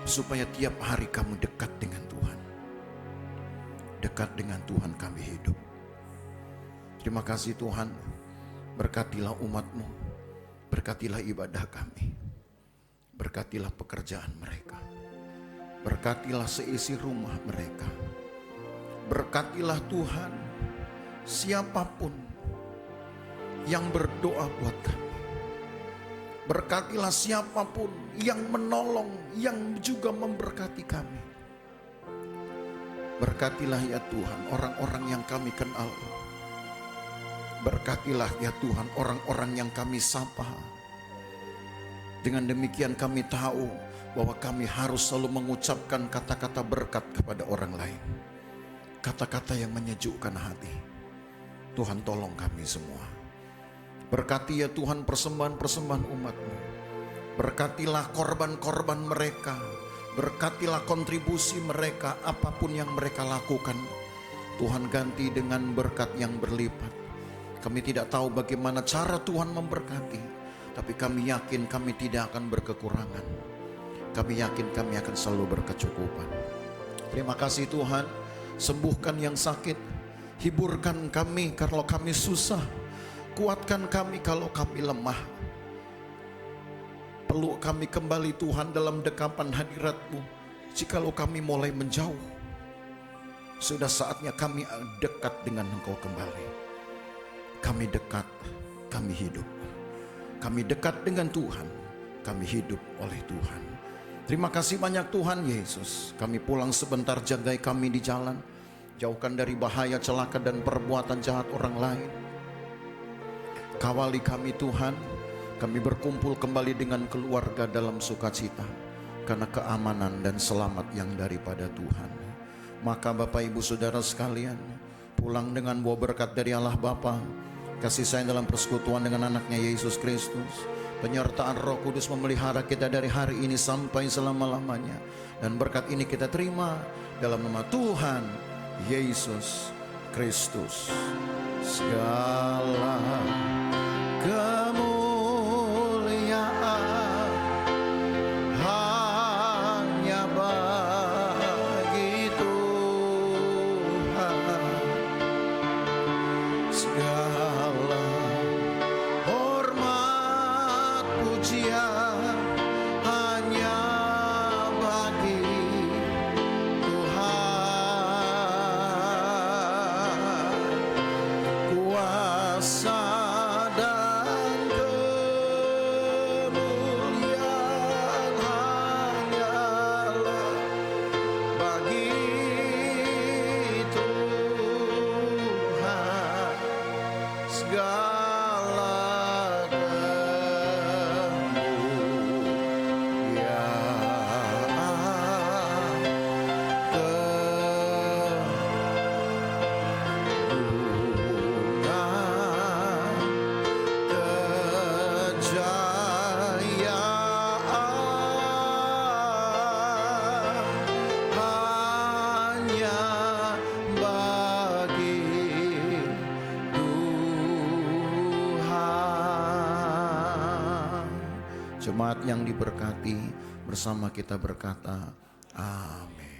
Supaya tiap hari kami dekat dengan Tuhan. Dekat dengan Tuhan kami hidup. Terima kasih Tuhan, berkatilah umat-Mu, berkatilah ibadah kami, berkatilah pekerjaan mereka, berkatilah seisi rumah mereka, berkatilah Tuhan siapapun yang berdoa buat kami, berkatilah siapapun yang menolong, yang juga memberkati kami. Berkatilah ya Tuhan orang-orang yang kami kenal. Berkatilah ya Tuhan orang-orang yang kami sapa. Dengan demikian kami tahu bahwa kami harus selalu mengucapkan kata-kata berkat kepada orang lain. Kata-kata yang menyejukkan hati. Tuhan tolong kami semua. Berkati ya Tuhan persembahan-persembahan umat-Mu. Berkatilah korban-korban mereka. Berkatilah kontribusi mereka, apapun yang mereka lakukan. Tuhan ganti dengan berkat yang berlipat. Kami tidak tahu bagaimana cara Tuhan memberkati, tapi kami yakin kami tidak akan berkekurangan. Kami yakin kami akan selalu berkecukupan. Terima kasih Tuhan, sembuhkan yang sakit, hiburkan kami kalau kami susah, kuatkan kami kalau kami lemah. Peluk kami kembali Tuhan dalam dekapan hadirat-Mu. Jikalau kami mulai menjauh, sudah saatnya kami dekat dengan Engkau kembali. Kami dekat, kami hidup. Kami dekat dengan Tuhan, kami hidup oleh Tuhan. Terima kasih banyak Tuhan Yesus. Kami pulang sebentar, jagai kami di jalan. Jauhkan dari bahaya, celaka dan perbuatan jahat orang lain. Kawali kami Tuhan. Kami berkumpul kembali dengan keluarga dalam sukacita karena keamanan dan selamat yang daripada Tuhan. Maka Bapak Ibu Saudara sekalian, pulang dengan bawa berkat dari Allah Bapa, kasih sayang dalam persekutuan dengan anaknya Yesus Kristus, penyertaan Roh Kudus memelihara kita dari hari ini sampai selama-lamanya. Dan berkat ini kita terima dalam nama Tuhan Yesus Kristus. Segala hanya bagi Tuhan, segala hormat pujian hanya bagi Tuhan. Kuasa God. Jemaat yang diberkati bersama kita berkata, amin.